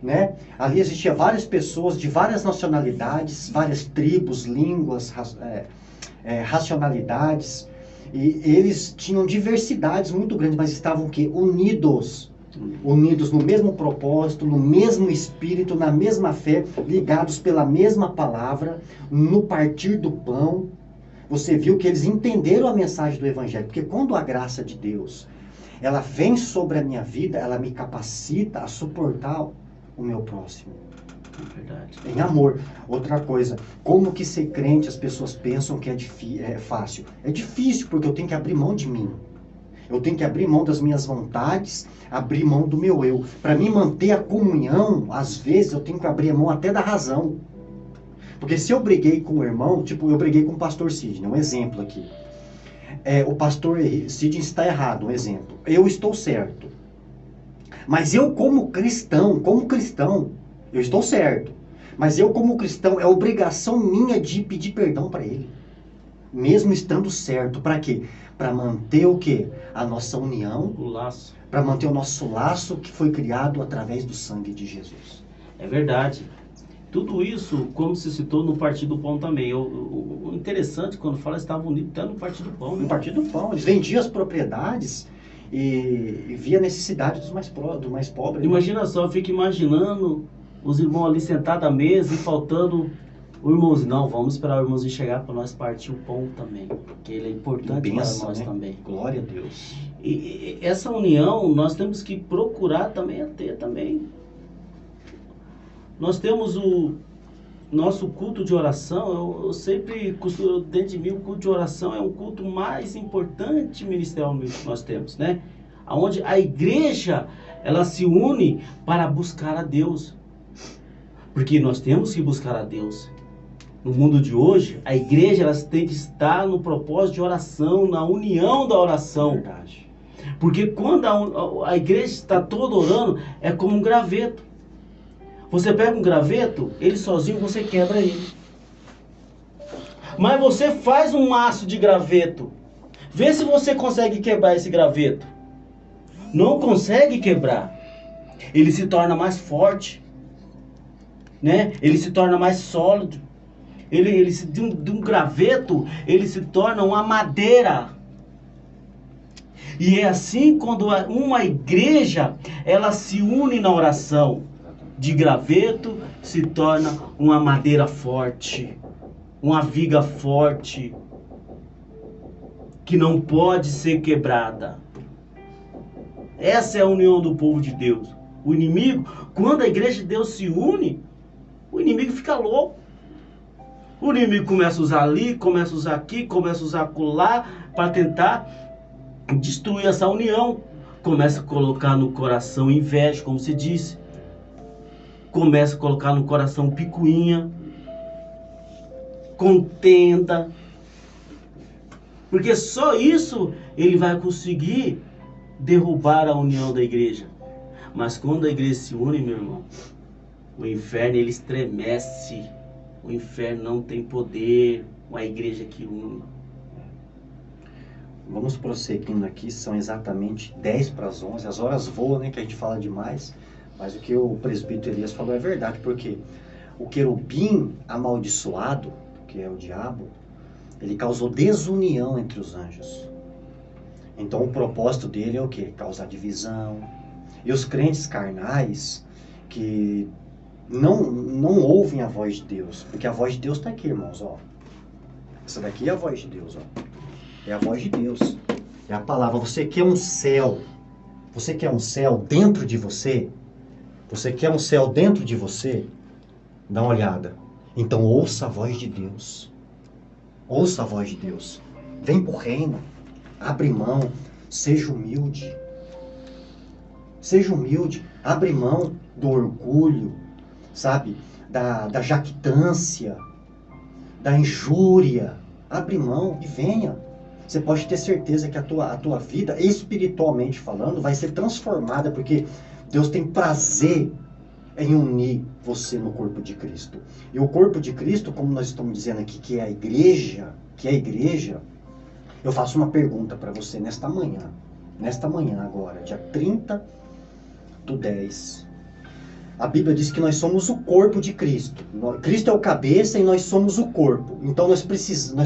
né? Ali existia várias pessoas de várias nacionalidades, várias tribos, línguas, racionalidades. E eles tinham diversidades muito grandes, mas estavam o quê? Unidos no mesmo propósito, no mesmo espírito, na mesma fé, ligados pela mesma palavra, no partir do pão. Você viu que eles entenderam a mensagem do evangelho, porque quando a graça de Deus, ela vem sobre a minha vida, ela me capacita a suportar o meu próximo.
Verdade.
Em amor. Outra coisa, como que ser crente, as pessoas pensam que é fácil. É difícil, porque eu tenho que abrir mão de mim. Eu tenho que abrir mão das minhas vontades, abrir mão do meu eu. Para mim manter a comunhão, às vezes eu tenho que abrir mão até da razão. Porque se eu briguei com o irmão, tipo, eu briguei com o pastor Sidney, um exemplo aqui. O pastor Sidney está errado, um exemplo. Eu estou certo. Mas eu como cristão, eu estou certo. Mas eu como cristão, é obrigação minha de pedir perdão para ele. Mesmo estando certo. Para quê? Para manter o quê? A nossa união.
O laço.
Para manter o nosso laço que foi criado através do sangue de Jesus.
É verdade. Tudo isso, como se citou, no Partir do Pão também. O interessante, quando fala, estavam unidos até no Partir do Pão. Né?
No Partir do Pão. Eles vendiam as propriedades e via a necessidade dos mais pobres.
Imagina só, eu fico imaginando os irmãos ali sentados à mesa e faltando o irmãozinho. Não, vamos esperar o irmãozinho chegar para nós partir o pão também, porque ele é importante para nós, né? Também.
Glória a Deus.
E essa união nós temos que procurar também ter também. Nós temos nosso culto de oração, eu sempre costumo, dentro de mim, o culto de oração é um culto mais importante ministerialmente que nós temos, né? Onde a igreja, ela se une para buscar a Deus. Porque nós temos que buscar a Deus. No mundo de hoje, a igreja, ela tem que estar no propósito de oração, na união da oração.
Verdade.
Porque quando a igreja está toda orando, é como um graveto. Você pega um graveto, ele sozinho, você quebra ele. Mas você faz um maço de graveto. Vê se você consegue quebrar esse graveto. Não consegue quebrar. Ele se torna mais forte, né? Ele se torna mais sólido. De um graveto, ele se torna uma madeira. E é assim quando uma igreja, ela se une na oração. De graveto se torna uma madeira forte, uma viga forte, que não pode ser quebrada. Essa é a união do povo de Deus. O inimigo, quando a igreja de Deus se une, o inimigo fica louco. O inimigo começa a usar ali, começa a usar aqui, começa a usar acolá, para tentar destruir essa união. Começa a colocar no coração inveja, como se disse. Começa a colocar no coração picuinha, contenda. Porque só isso ele vai conseguir derrubar a união da igreja. Mas quando a igreja se une, meu irmão, o inferno ele estremece. O inferno não tem poder. Uma igreja que une.
Vamos prosseguindo aqui, são exatamente 10 para as 11. As horas voam, né, que a gente fala demais. Mas o que o presbítero Elias falou é verdade, porque o querubim amaldiçoado, que é o diabo, ele causou desunião entre os anjos. Então o propósito dele é o quê? Causar divisão. E os crentes carnais, que não ouvem a voz de Deus, porque a voz de Deus está aqui, irmãos, ó. Essa daqui é a voz de Deus, ó. É a voz de Deus. É a palavra. Você quer um céu. Você quer um céu dentro de você? Você quer um céu dentro de você? Dá uma olhada. Então ouça a voz de Deus. Ouça a voz de Deus. Vem pro reino. Abre mão. Seja humilde. Seja humilde. Abre mão do orgulho. Sabe? Da jactância. Da injúria. Abre mão e venha. Você pode ter certeza que a tua vida, espiritualmente falando, vai ser transformada, porque Deus tem prazer em unir você no corpo de Cristo. E o corpo de Cristo, como nós estamos dizendo aqui, que é a igreja, eu faço uma pergunta para você nesta manhã agora, dia 30/10. A Bíblia diz que nós somos o corpo de Cristo. Cristo é o cabeça e nós somos o corpo. Então nós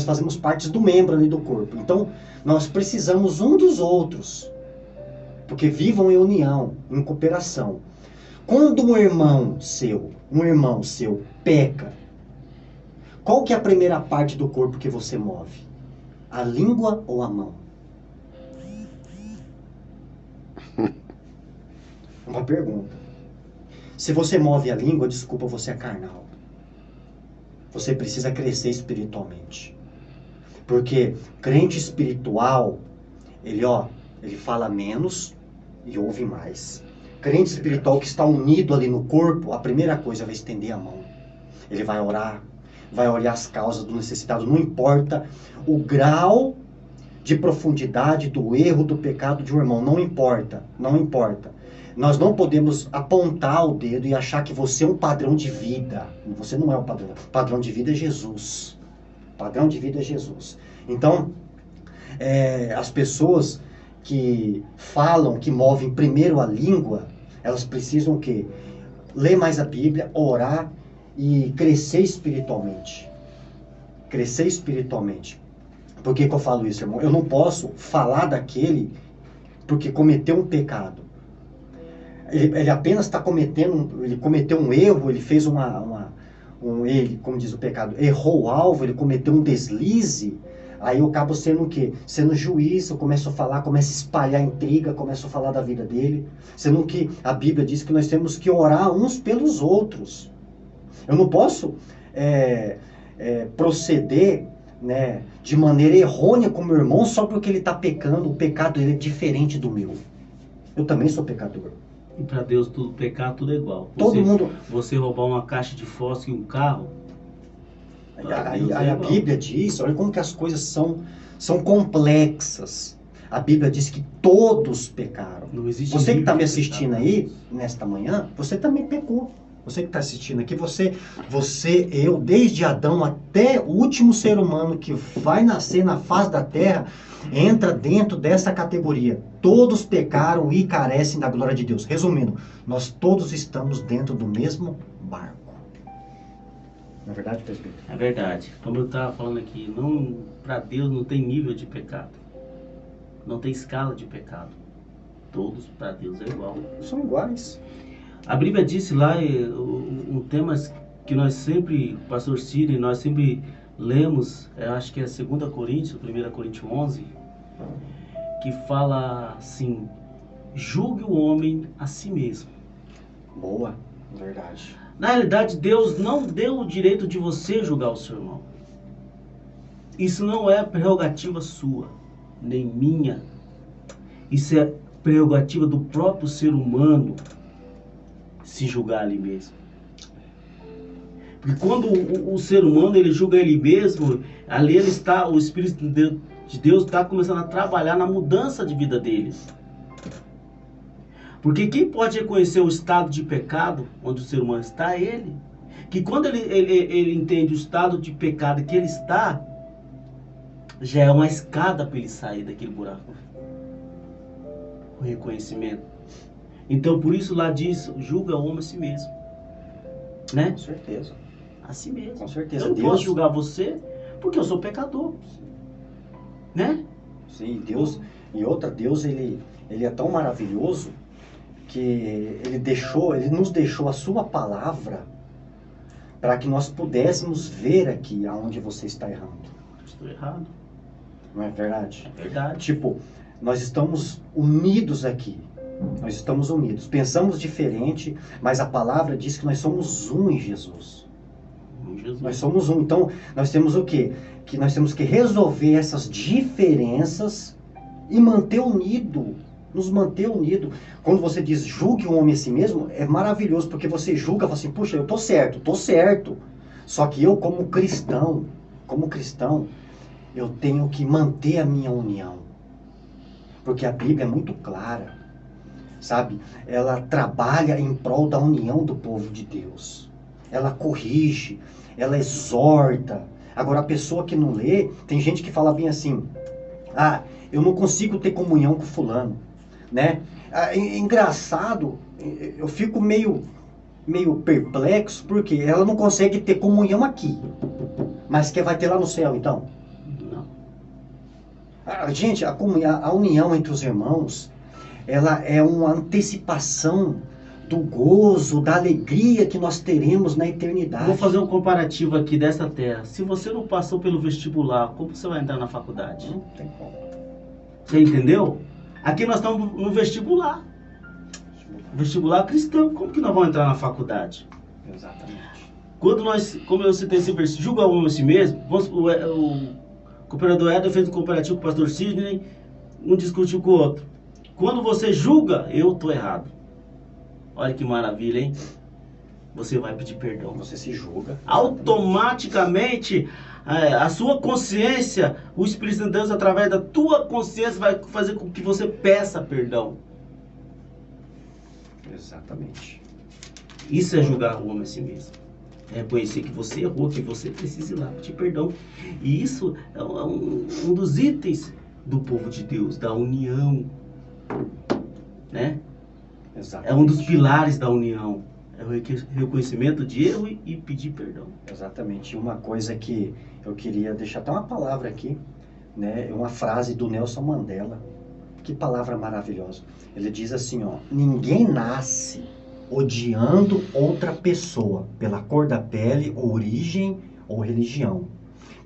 fazemos parte do membro ali do corpo. Então nós precisamos um dos outros. Porque vivam em união, em cooperação. Quando um irmão seu peca, qual que é a primeira parte do corpo que você move? A língua ou a mão? Uma pergunta. Se você move a língua, desculpa, você é carnal. Você precisa crescer espiritualmente. Porque crente espiritual, ele fala menos e ouve mais. Crente espiritual que está unido ali no corpo, a primeira coisa vai estender a mão. Ele vai orar, vai olhar as causas do necessitado, não importa o grau de profundidade do erro, do pecado de um irmão, não importa. Nós não podemos apontar o dedo e achar que você é um padrão de vida. Você não é o padrão. O padrão de vida é Jesus. O padrão de vida é Jesus. Então, as pessoas que falam, que movem primeiro a língua, elas precisam o quê? Ler mais a Bíblia, orar e crescer espiritualmente. Crescer espiritualmente. Por que eu falo isso, irmão? Eu não posso falar daquele porque cometeu um pecado. Ele apenas está ele cometeu um erro, ele fez como diz o pecado, errou o alvo, ele cometeu um deslize. Aí eu acabo sendo o quê? Sendo juiz, eu começo a falar, começo a espalhar intriga, começo a falar da vida dele. Sendo que a Bíblia diz que nós temos que orar uns pelos outros. Eu não posso proceder, né, de maneira errônea com o meu irmão só porque ele está pecando, o pecado dele é diferente do meu. Eu também sou pecador.
E para Deus tudo pecar, tudo é igual.
Todo mundo...
Você roubar uma caixa de fósforo e um carro,
A Bíblia diz, olha como que as coisas são complexas. A Bíblia diz que todos pecaram.
não existe
Você que está me
nível de
assistindo
pecado.
aí, nesta manhã, você também pecou. Você que está assistindo aqui, eu, desde Adão até o último ser humano que vai nascer na face da terra, entra dentro dessa categoria. Todos pecaram e carecem da glória de Deus. Resumindo, nós todos estamos dentro do mesmo barco. Não é verdade, presbítero?
É verdade. Como eu estava falando aqui, para Deus não tem nível de pecado. Não tem escala de pecado. Todos para Deus é igual.
São iguais.
A Bíblia disse lá, um tema que nós sempre, pastor Ciro, nós sempre lemos, eu acho que é 2 Coríntios, 1 Coríntios 11, que fala assim, julgue o homem a si mesmo.
Boa, verdade.
Na realidade, Deus não deu o direito de você julgar o seu irmão. Isso não é prerrogativa sua, nem minha. Isso é prerrogativa do próprio ser humano se julgar ali mesmo. Porque quando o ser humano ele julga ele mesmo, ali ele está, o Espírito de Deus está começando a trabalhar na mudança de vida dele. Porque quem pode reconhecer o estado de pecado onde o ser humano está é ele. Que quando ele entende o estado de pecado que ele está, já é uma escada para ele sair daquele buraco. O reconhecimento. Então por isso lá diz, julga o homem a si mesmo. Né?
Com certeza.
A si mesmo.
Com certeza.
Eu não
Deus...
posso julgar você porque eu sou pecador. Né?
Sim, Deus... E outra, Deus ele é tão maravilhoso que ele nos deixou a sua palavra para que nós pudéssemos ver aqui aonde você está errando.
Estou errado.
Não é verdade?
É verdade.
Tipo, nós estamos unidos aqui. Nós estamos unidos. Pensamos diferente, mas a palavra diz que nós somos um em Jesus.
Jesus.
Nós somos um. Então, nós temos o quê? Que nós temos que resolver essas diferenças e manter unido. Nos manter unido. Quando você diz julgue o homem a si mesmo, é maravilhoso, porque você julga, fala assim, puxa, eu tô certo. Só que eu, como cristão, eu tenho que manter a minha união. Porque a Bíblia é muito clara, sabe? Ela trabalha em prol da união do povo de Deus. Ela corrige, ela exorta. Agora, a pessoa que não lê, tem gente que fala bem assim, eu não consigo ter comunhão com fulano, né? Engraçado, eu fico meio perplexo, porque ela não consegue ter comunhão aqui, mas que vai ter lá no céu, então?
Não.
Gente, a união entre os irmãos, ela é uma antecipação do gozo, da alegria que nós teremos na eternidade.
Vou fazer um comparativo aqui dessa terra. Se você não passou pelo vestibular, como você vai entrar na faculdade?
Não tem como.
Você entendeu? Aqui nós estamos no vestibular. Vestibular cristão. Como que nós vamos entrar na faculdade?
Exatamente.
Quando nós, como eu citei esse versículo, julga o homem a si mesmo, o cooperador Éder fez um comparativo com o pastor Sidney, um discutiu com o outro. Quando você julga, eu estou errado. Olha que maravilha, hein? Você vai pedir perdão.
Você se julga.
Automaticamente, a sua consciência, o Espírito Santo de Deus, através da tua consciência, vai fazer com que você peça perdão.
Exatamente.
Isso é julgar o homem a si mesmo. É reconhecer que você errou, que você precisa ir lá pedir perdão. E isso é um dos itens do povo de Deus, da união. Né?
Exatamente.
É um dos pilares da união. É o reconhecimento de erro e pedir perdão.
Exatamente. Uma coisa que eu queria deixar até uma palavra aqui, né? Uma frase do Nelson Mandela. Que palavra maravilhosa. Ele diz assim, ó: ninguém nasce odiando outra pessoa pela cor da pele, origem ou religião.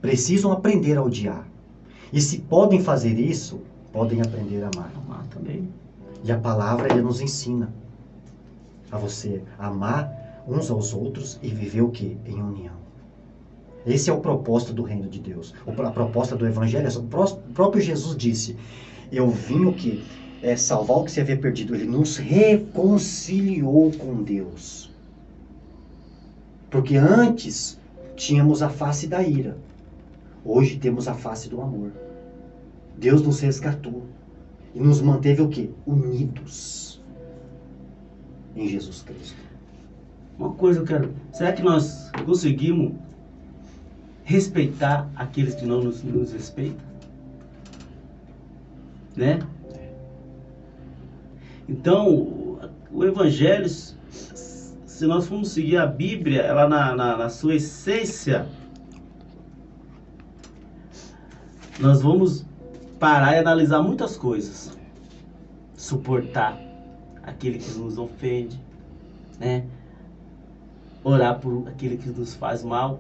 Precisam aprender a odiar. E se podem fazer isso, podem aprender a amar.
Amar também.
E a palavra ele nos ensina a você amar uns aos outros e viver o quê? Em união. Esse é o propósito do reino de Deus. A proposta do evangelho, o próprio Jesus disse, eu vim o quê? Salvar o que se havia perdido. Ele nos reconciliou com Deus. Porque antes tínhamos a face da ira. Hoje temos a face do amor. Deus nos resgatou. E nos manteve o quê? Unidos em Jesus Cristo.
Uma coisa eu quero... Será que nós conseguimos respeitar aqueles que não nos respeitam? Né? Então, o Evangelho, se nós formos seguir a Bíblia, ela na sua essência, nós vamos parar e analisar muitas coisas. Suportar aquele que nos ofende, né? Orar por aquele que nos faz mal.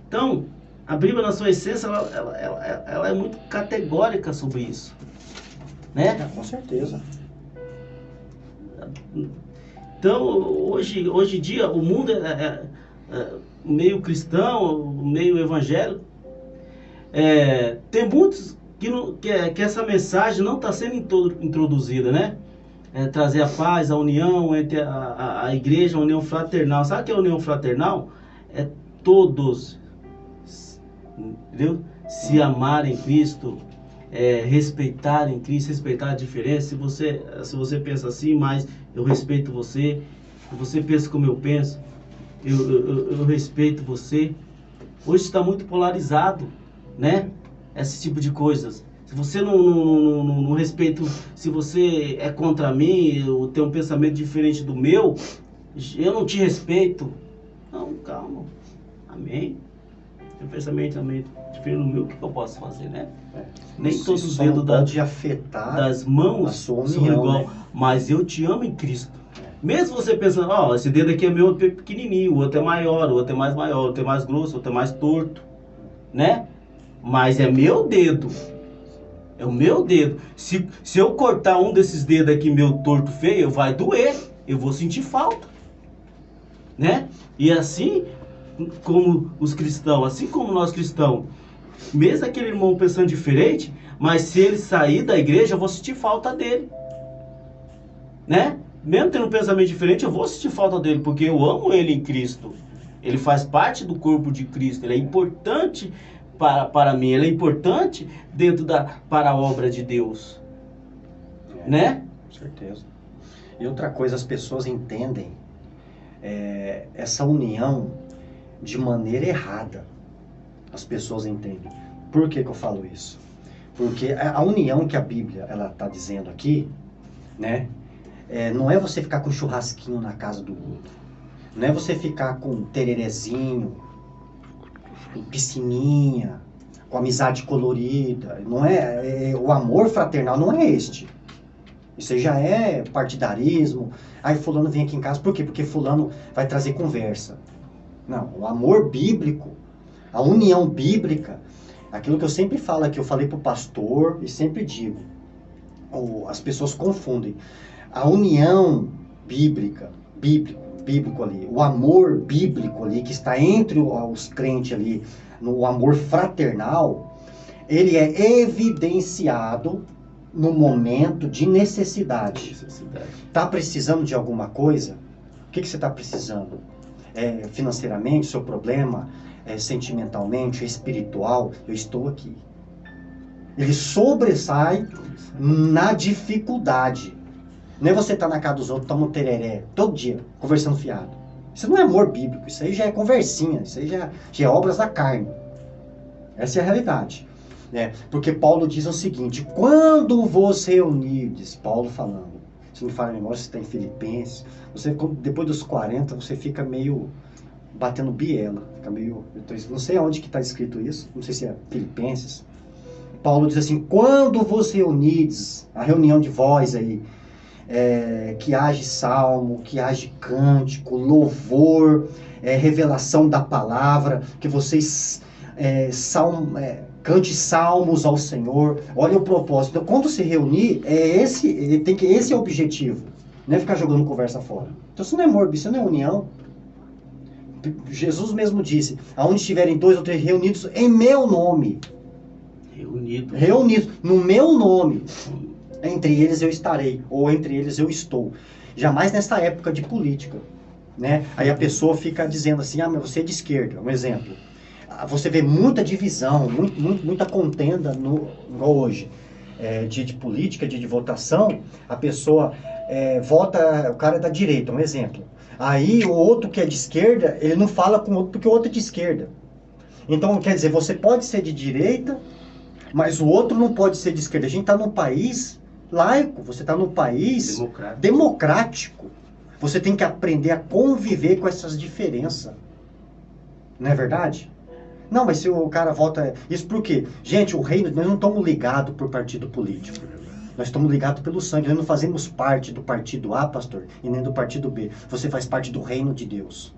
Então, a Bíblia na sua essência, ela é muito categórica sobre isso, né?
Com certeza.
Então, hoje em dia, o mundo é meio cristão, meio evangélico. Tem muitos que essa mensagem não está sendo introduzida, né? Trazer a paz, a união entre a igreja, a união fraternal. Sabe o que é a união fraternal? É todos, entendeu? Se amarem em Cristo, respeitarem Cristo, respeitar a diferença. Se você pensa assim, mas eu respeito você. Se você pensa como eu penso, eu respeito você. Hoje está muito polarizado, né? Esse tipo de coisas. Se você não respeita, se você é contra mim, ou tem um pensamento diferente do meu, eu não te respeito. Não, calma. Amém. Tem um pensamento também diferente do meu, o que eu posso fazer, né? Nem todos os dedos das mãos são igual, né? Mas eu te amo em Cristo. Mesmo você pensando, esse dedo aqui é meu, outro é pequenininho, o outro é maior, o outro é mais maior, o outro é mais grosso, o outro é mais torto, né? Mas é meu dedo. É o meu dedo. Se eu cortar um desses dedos aqui, meu torto feio, vai doer. Eu vou sentir falta. Né? E assim como os cristãos, assim como nós cristãos, mesmo aquele irmão pensando diferente, mas se ele sair da igreja, eu vou sentir falta dele. Né? Mesmo tendo um pensamento diferente, eu vou sentir falta dele, porque eu amo ele em Cristo. Ele faz parte do corpo de Cristo. Ele é importante para mim, ele é importante para a obra de Deus, né?
Com certeza. E outra coisa, as pessoas entendem essa união de maneira errada. As pessoas entendem. Por que eu falo isso? Porque a união que a Bíblia ela está dizendo aqui, né? Não é você ficar com churrasquinho na casa do outro. Não é você ficar com tererezinho, em piscininha, com amizade colorida. Não o amor fraternal não é este. Isso aí já é partidarismo. Aí fulano vem aqui em casa. Por quê? Porque fulano vai trazer conversa. Não, o amor bíblico, a união bíblica, aquilo que eu sempre falo aqui, eu falei para o pastor e sempre digo, as pessoas confundem. A união bíblico ali, o amor bíblico ali, que está entre os crentes ali, no amor fraternal, ele é evidenciado no momento de necessidade. Está precisando de alguma coisa? O que você está precisando? Financeiramente, seu problema, sentimentalmente, espiritual? Eu estou aqui. Ele sobressai na dificuldade. Não é você estar na casa dos outros, toma um tereré, todo dia, conversando fiado. Isso não é amor bíblico, isso aí já é conversinha, isso aí já é obras da carne. Essa é a realidade. Porque Paulo diz o seguinte, quando vos reunirdes, Paulo falando, se me fala memória, você está em Filipenses, depois dos 40, você fica meio batendo biela, fica meio, não sei aonde que está escrito isso, não sei se é Filipenses. Paulo diz assim, quando vos reunirdes, a reunião de vós aí, que haja salmo, que haja cântico, louvor, revelação da palavra, que vocês cante salmos ao Senhor. Olha o propósito. Então, quando se reunir, esse é o objetivo. Não é ficar jogando conversa fora. Então, isso não é amor, isso não é união. Jesus mesmo disse, aonde estiverem 2 ou 3 reunidos em meu nome. Reunidos, no meu nome. Entre eles eu estarei, ou entre eles eu estou. Jamais nessa época de política, né? Aí a pessoa fica dizendo assim, mas você é de esquerda, um exemplo. Você vê muita divisão, muita contenda hoje, de política, de votação. A pessoa vota, o cara é da direita, um exemplo. Aí o outro que é de esquerda, ele não fala com o outro porque o outro é de esquerda. Então, quer dizer, você pode ser de direita, mas o outro não pode ser de esquerda. A gente está num país laico, você está num país democrático. Você tem que aprender a conviver com essas diferenças. Não é verdade? Não, mas se o cara vota... Isso por quê? Gente, o reino, nós não estamos ligados por partido político. Nós estamos ligados pelo sangue. Nós não fazemos parte do partido A, pastor, e nem do partido B. Você faz parte do reino de Deus.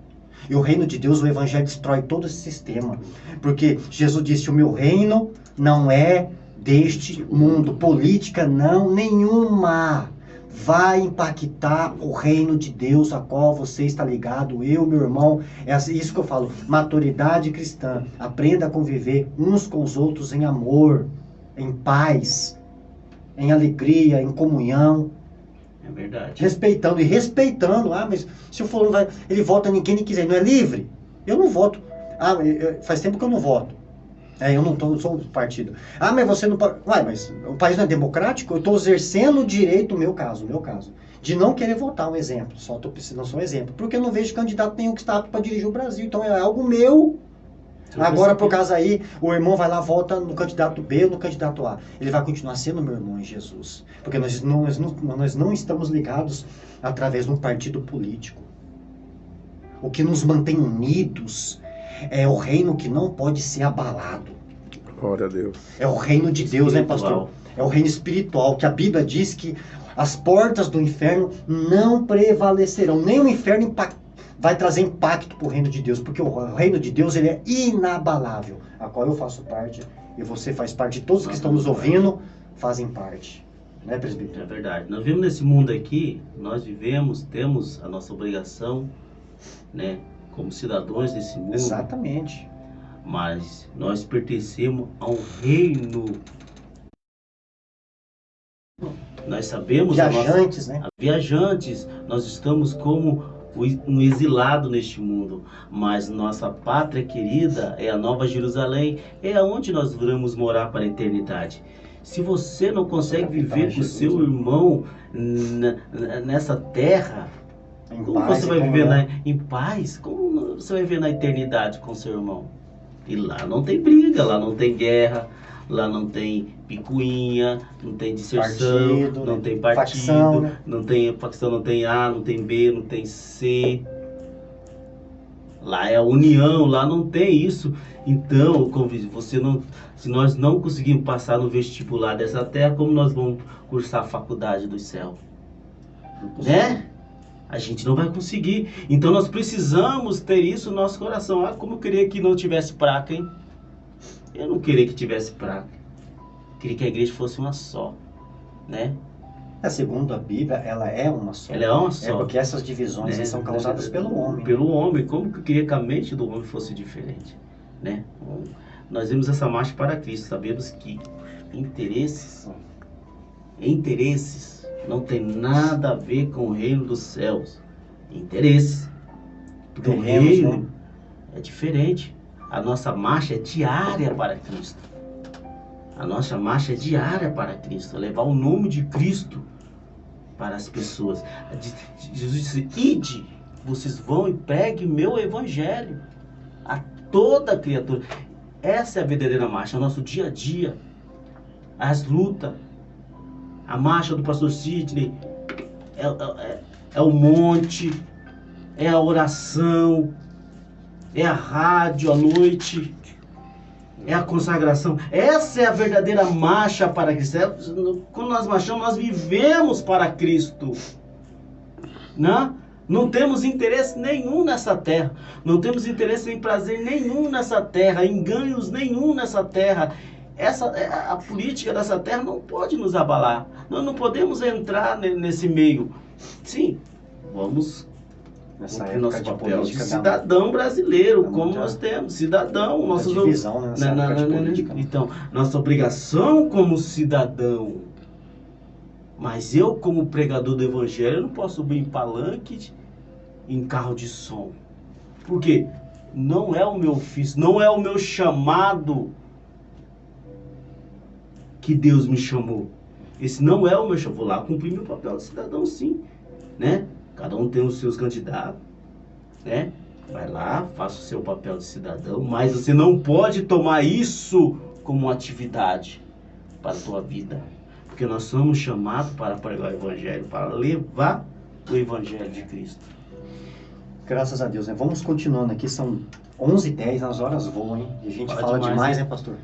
E o reino de Deus, o evangelho destrói todo esse sistema. Porque Jesus disse, o meu reino não é deste mundo. Política não, nenhuma vai impactar o reino de Deus a qual você está ligado, eu, meu irmão. É isso que eu falo, maturidade cristã. Aprenda a conviver uns com os outros em amor, em paz, em alegria, em comunhão.
É verdade.
Respeitando e respeitando. Mas se o fulano vai, ele vota em quem ele quiser, não é livre? Eu não voto. Faz tempo que eu não voto. Eu não sou partido. Mas você não pode... mas o país não é democrático? Eu estou exercendo o direito, meu caso, de não querer votar, um exemplo. Só estou precisando só um exemplo. Porque eu não vejo candidato nenhum que está apto para dirigir o Brasil. Então é algo meu. Agora, por causa aí, o irmão vai lá, vota no candidato B ou no candidato A. Ele vai continuar sendo meu irmão em Jesus. Porque nós não estamos ligados através de um partido político. O que nos mantém unidos é o reino que não pode ser abalado.
Glória a Deus.
É o reino de Deus, né, pastor? É o reino espiritual, que a Bíblia diz que as portas do inferno não prevalecerão. Nem o inferno vai trazer impacto para o reino de Deus, porque o reino de Deus ele é inabalável, a qual eu faço parte, e você faz parte, de todos que estão nos ouvindo fazem parte. Né, presbítero?
É verdade. Nós vivemos nesse mundo aqui, nós vivemos, temos a nossa obrigação, né, como cidadãos desse mundo.
Exatamente.
Mas nós pertencemos ao reino. Nós sabemos...
Viajantes, né?
Viajantes. Nós estamos como um exilado neste mundo. Mas nossa pátria querida é a Nova Jerusalém. É onde nós vamos morar para a eternidade. Se você não consegue viver com o seu irmão nessa terra... Como você vai viver em paz? Como você vai viver na eternidade com seu irmão? E lá não tem briga, lá não tem guerra, lá não tem picuinha, não tem disserção, não tem partido,
facção, né?
Não tem facção, não tem A, não tem B, não tem C. Lá é a união, lá não tem isso. Então, se nós não conseguirmos passar no vestibular dessa terra, como nós vamos cursar a faculdade do céu? Né? A gente não vai conseguir. Então nós precisamos ter isso no nosso coração. Como eu queria que não tivesse praga, hein? Eu não queria que tivesse praga. Eu queria que a igreja fosse uma só, né?
Segundo a Bíblia, ela é uma só.
Ela é uma só.
É porque essas divisões são causadas pelo homem.
Pelo homem. Como que eu queria que a mente do homem fosse diferente, né? Nós vemos essa marcha para Cristo. Sabemos que interesses não tem nada a ver com o reino dos céus. Interesse. Porque o reino é diferente. A nossa marcha é diária para Cristo. A nossa marcha é diária para Cristo. Levar o nome de Cristo para as pessoas. Jesus disse, ide, vocês vão e preguem meu evangelho a toda criatura. Essa é a verdadeira marcha, é o nosso dia a dia. As lutas. A marcha do pastor Sidney é o monte, é a oração, é a rádio à noite, é a consagração. Essa é a verdadeira marcha para Cristo. Quando nós marchamos, nós vivemos para Cristo. Não temos interesse nenhum nessa terra. Não temos interesse em prazer nenhum nessa terra, em ganhos nenhum nessa terra. A política dessa terra não pode nos abalar. Nós não podemos entrar nesse meio. Sim, vamos
Nessa
Porque nosso
época de
papel de
política
cidadão brasileiro,
da
como
muita-
nós temos, cidadão, nossa
divisão, né, nessa época de política, né?
Então, nossa obrigação como cidadão. Mas eu, como pregador do evangelho, eu não posso subir em palanque, em carro de som. Por quê? Não é o meu ofício, não é o meu chamado que Deus me chamou. Esse não é o meu chamado. Vou lá cumprir meu papel de cidadão, sim, né? Cada um tem os seus candidatos, né? Vai lá, faça o seu papel de cidadão, mas você não pode tomar isso como atividade para a tua vida. Porque nós somos chamados para pregar o evangelho, para levar o evangelho de Cristo.
Graças a Deus, né? Vamos continuando aqui, são 11h10, as horas voam, hein? E a gente fala demais, né, pastor?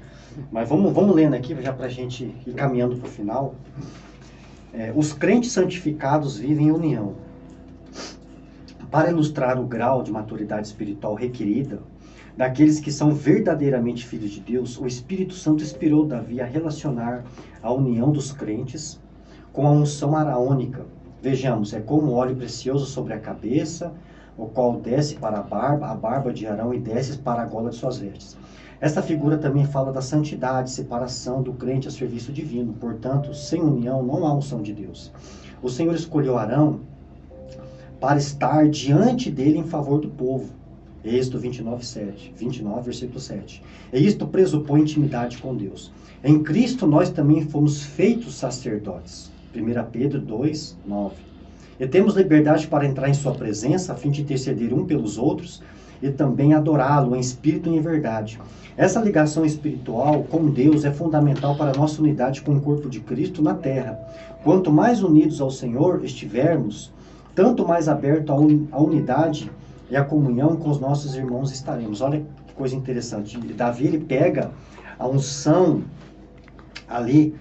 Mas vamos lendo aqui, já para a gente ir caminhando para o final. Os crentes santificados vivem em união. Para ilustrar o grau de maturidade espiritual requerida daqueles que são verdadeiramente filhos de Deus, o Espírito Santo inspirou Davi a relacionar a união dos crentes com a unção araônica. Vejamos, é como óleo precioso sobre a cabeça, o qual desce para a barba de Arão e desce para a gola de suas vestes. Esta figura também fala da santidade, separação do crente a serviço divino. Portanto, sem união não há unção de Deus. O Senhor escolheu Arão para estar diante dele em favor do povo. Êxodo 29, versículo 7. E isto pressupõe intimidade com Deus. Em Cristo nós também fomos feitos sacerdotes. 1 Pedro 2, 9. E temos liberdade para entrar em sua presença, a fim de interceder um pelos outros e também adorá-lo em espírito e em verdade. Essa ligação espiritual com Deus é fundamental para a nossa unidade com o corpo de Cristo na terra. Quanto mais unidos ao Senhor estivermos, tanto mais aberto à unidade e à comunhão com os nossos irmãos estaremos. Olha que coisa interessante. Davi, ele pega a unção ali,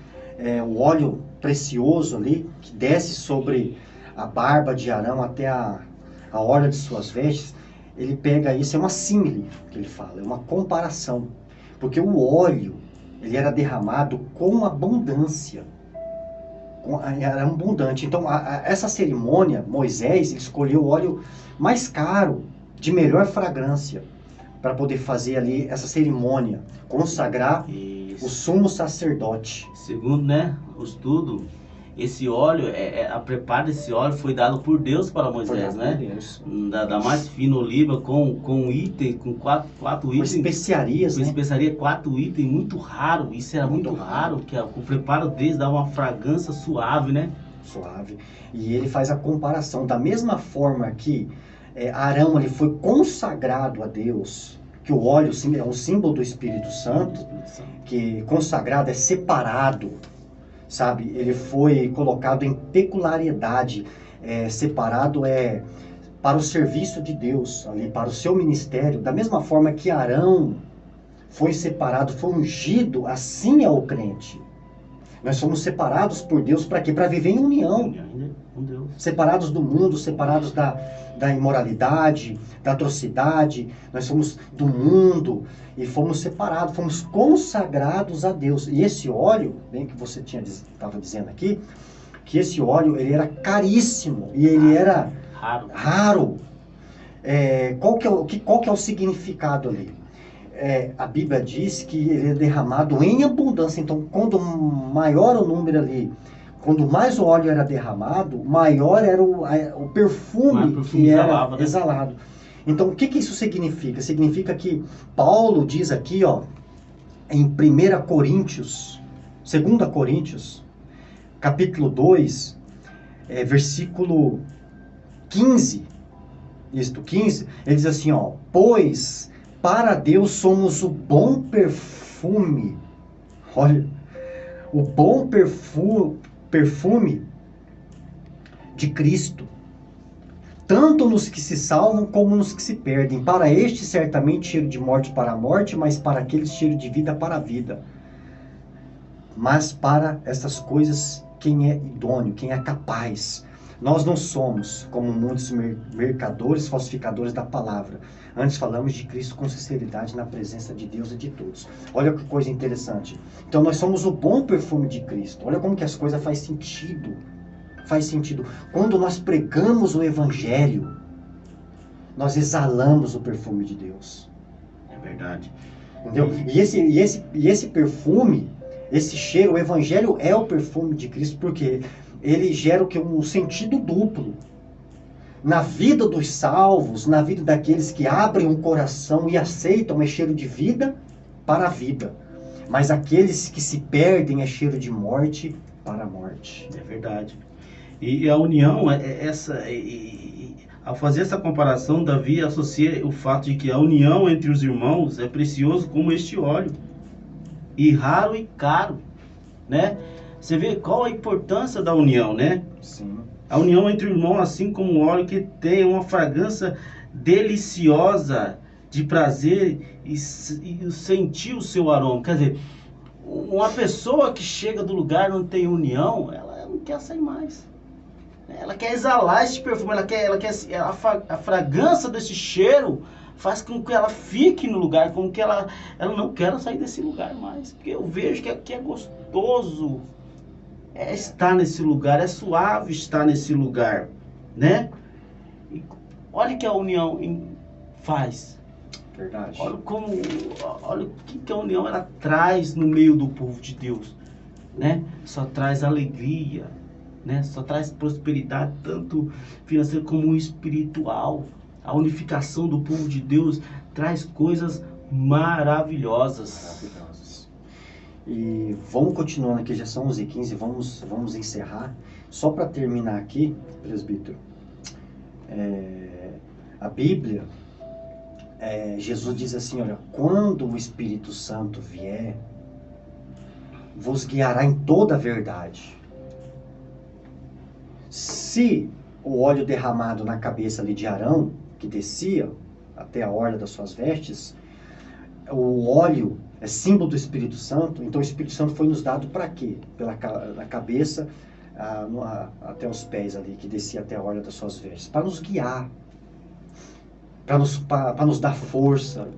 o óleo precioso ali, que desce sobre a barba de Arão até a orla de suas vestes. Ele pega isso, é uma símile que ele fala, é uma comparação. Porque o óleo, ele era derramado com abundância. Era abundante. Então, essa cerimônia, Moisés escolheu o óleo mais caro, de melhor fragrância, para poder fazer ali essa cerimônia, consagrar
Isso.
o sumo sacerdote.
Segundo, né, o estudo, esse óleo, a preparo desse óleo foi dado por Deus para Moisés, né?
Deus.
Da mais fina oliva, com item, com quatro itens.
Com especiarias,
com
né?
especiaria, 4 itens, muito raro. Isso era muito raro, que o preparo deles dá uma fragrância suave, né?
Suave. E ele faz a comparação. Da mesma forma que Arão ele foi consagrado a Deus, que o óleo é um símbolo do Espírito Santo, que consagrado é separado, sabe? Ele foi colocado em peculiaridade, separado para o serviço de Deus, ali, para o seu ministério. Da mesma forma que Arão foi separado, foi ungido, assim é o crente. Nós somos separados por Deus para quê? Para viver em união.
Com Deus.
Separados do mundo, separados da imoralidade, da atrocidade. Nós somos do mundo e fomos separados, fomos consagrados a Deus. E esse óleo, bem que você estava dizendo aqui, que esse óleo ele era caríssimo e ele era raro. Qual que é o significado ali? A Bíblia diz que ele é derramado em abundância. Então, quando maior o número ali, quando mais o óleo era derramado, maior era o perfume que era exalado. Então, o que isso significa? Significa que Paulo diz aqui, ó, em 1 Coríntios, 2 Coríntios, capítulo 2, versículo 15, 15, ele diz assim, ó, pois para Deus somos o bom perfume, olha, o bom perfume de Cristo, tanto nos que se salvam como nos que se perdem. Para este, certamente, cheiro de morte para a morte, mas para aqueles, cheiro de vida para a vida. Mas para essas coisas, quem é idôneo, quem é capaz? Nós não somos, como muitos mercadores, falsificadores da palavra. Antes falamos de Cristo com sinceridade na presença de Deus e de todos. Olha que coisa interessante. Então nós somos o bom perfume de Cristo. Olha como que as coisas fazem sentido. Faz sentido. Quando nós pregamos o Evangelho, nós exalamos o perfume de Deus.
É verdade.
Entendeu? E esse perfume, esse cheiro, o Evangelho é o perfume de Cristo, porque ele gera o que? Um sentido duplo. Na vida dos salvos, na vida daqueles que abrem um coração e aceitam, é cheiro de vida para a vida. Mas aqueles que se perdem é cheiro de morte para a morte.
É verdade. E a união, ao fazer essa comparação, Davi associa o fato de que a união entre os irmãos é precioso como este óleo, e raro e caro, né? Você vê qual a importância da união, né?
Sim.
A união entre o irmão, assim como o óleo que tem uma fragrância deliciosa de prazer e sentir o seu aroma. Quer dizer, uma pessoa que chega do lugar onde tem união, ela não quer sair mais. Ela quer exalar esse perfume, a fragrância desse cheiro faz com que ela fique no lugar, com que ela não quer sair desse lugar mais. Porque eu vejo que é gostoso estar nesse lugar, é suave estar nesse lugar, né? E olha o que a união faz.
Verdade.
Olha o que a união ela traz no meio do povo de Deus, né? Só traz alegria, né? Só traz prosperidade, tanto financeira como espiritual. A unificação do povo de Deus traz coisas maravilhosas.
E vamos continuando aqui, já são 11h15, vamos encerrar. Só para terminar aqui, presbítero, a Bíblia, Jesus diz assim, olha, quando o Espírito Santo vier, vos guiará em toda a verdade. Se o óleo derramado na cabeça ali de Arão, que descia até a orla das suas vestes, o óleo é símbolo do Espírito Santo, então o Espírito Santo foi nos dado para quê? Na cabeça até os pés ali, que descia até a orla das suas vestes, para nos guiar, para nos dar força,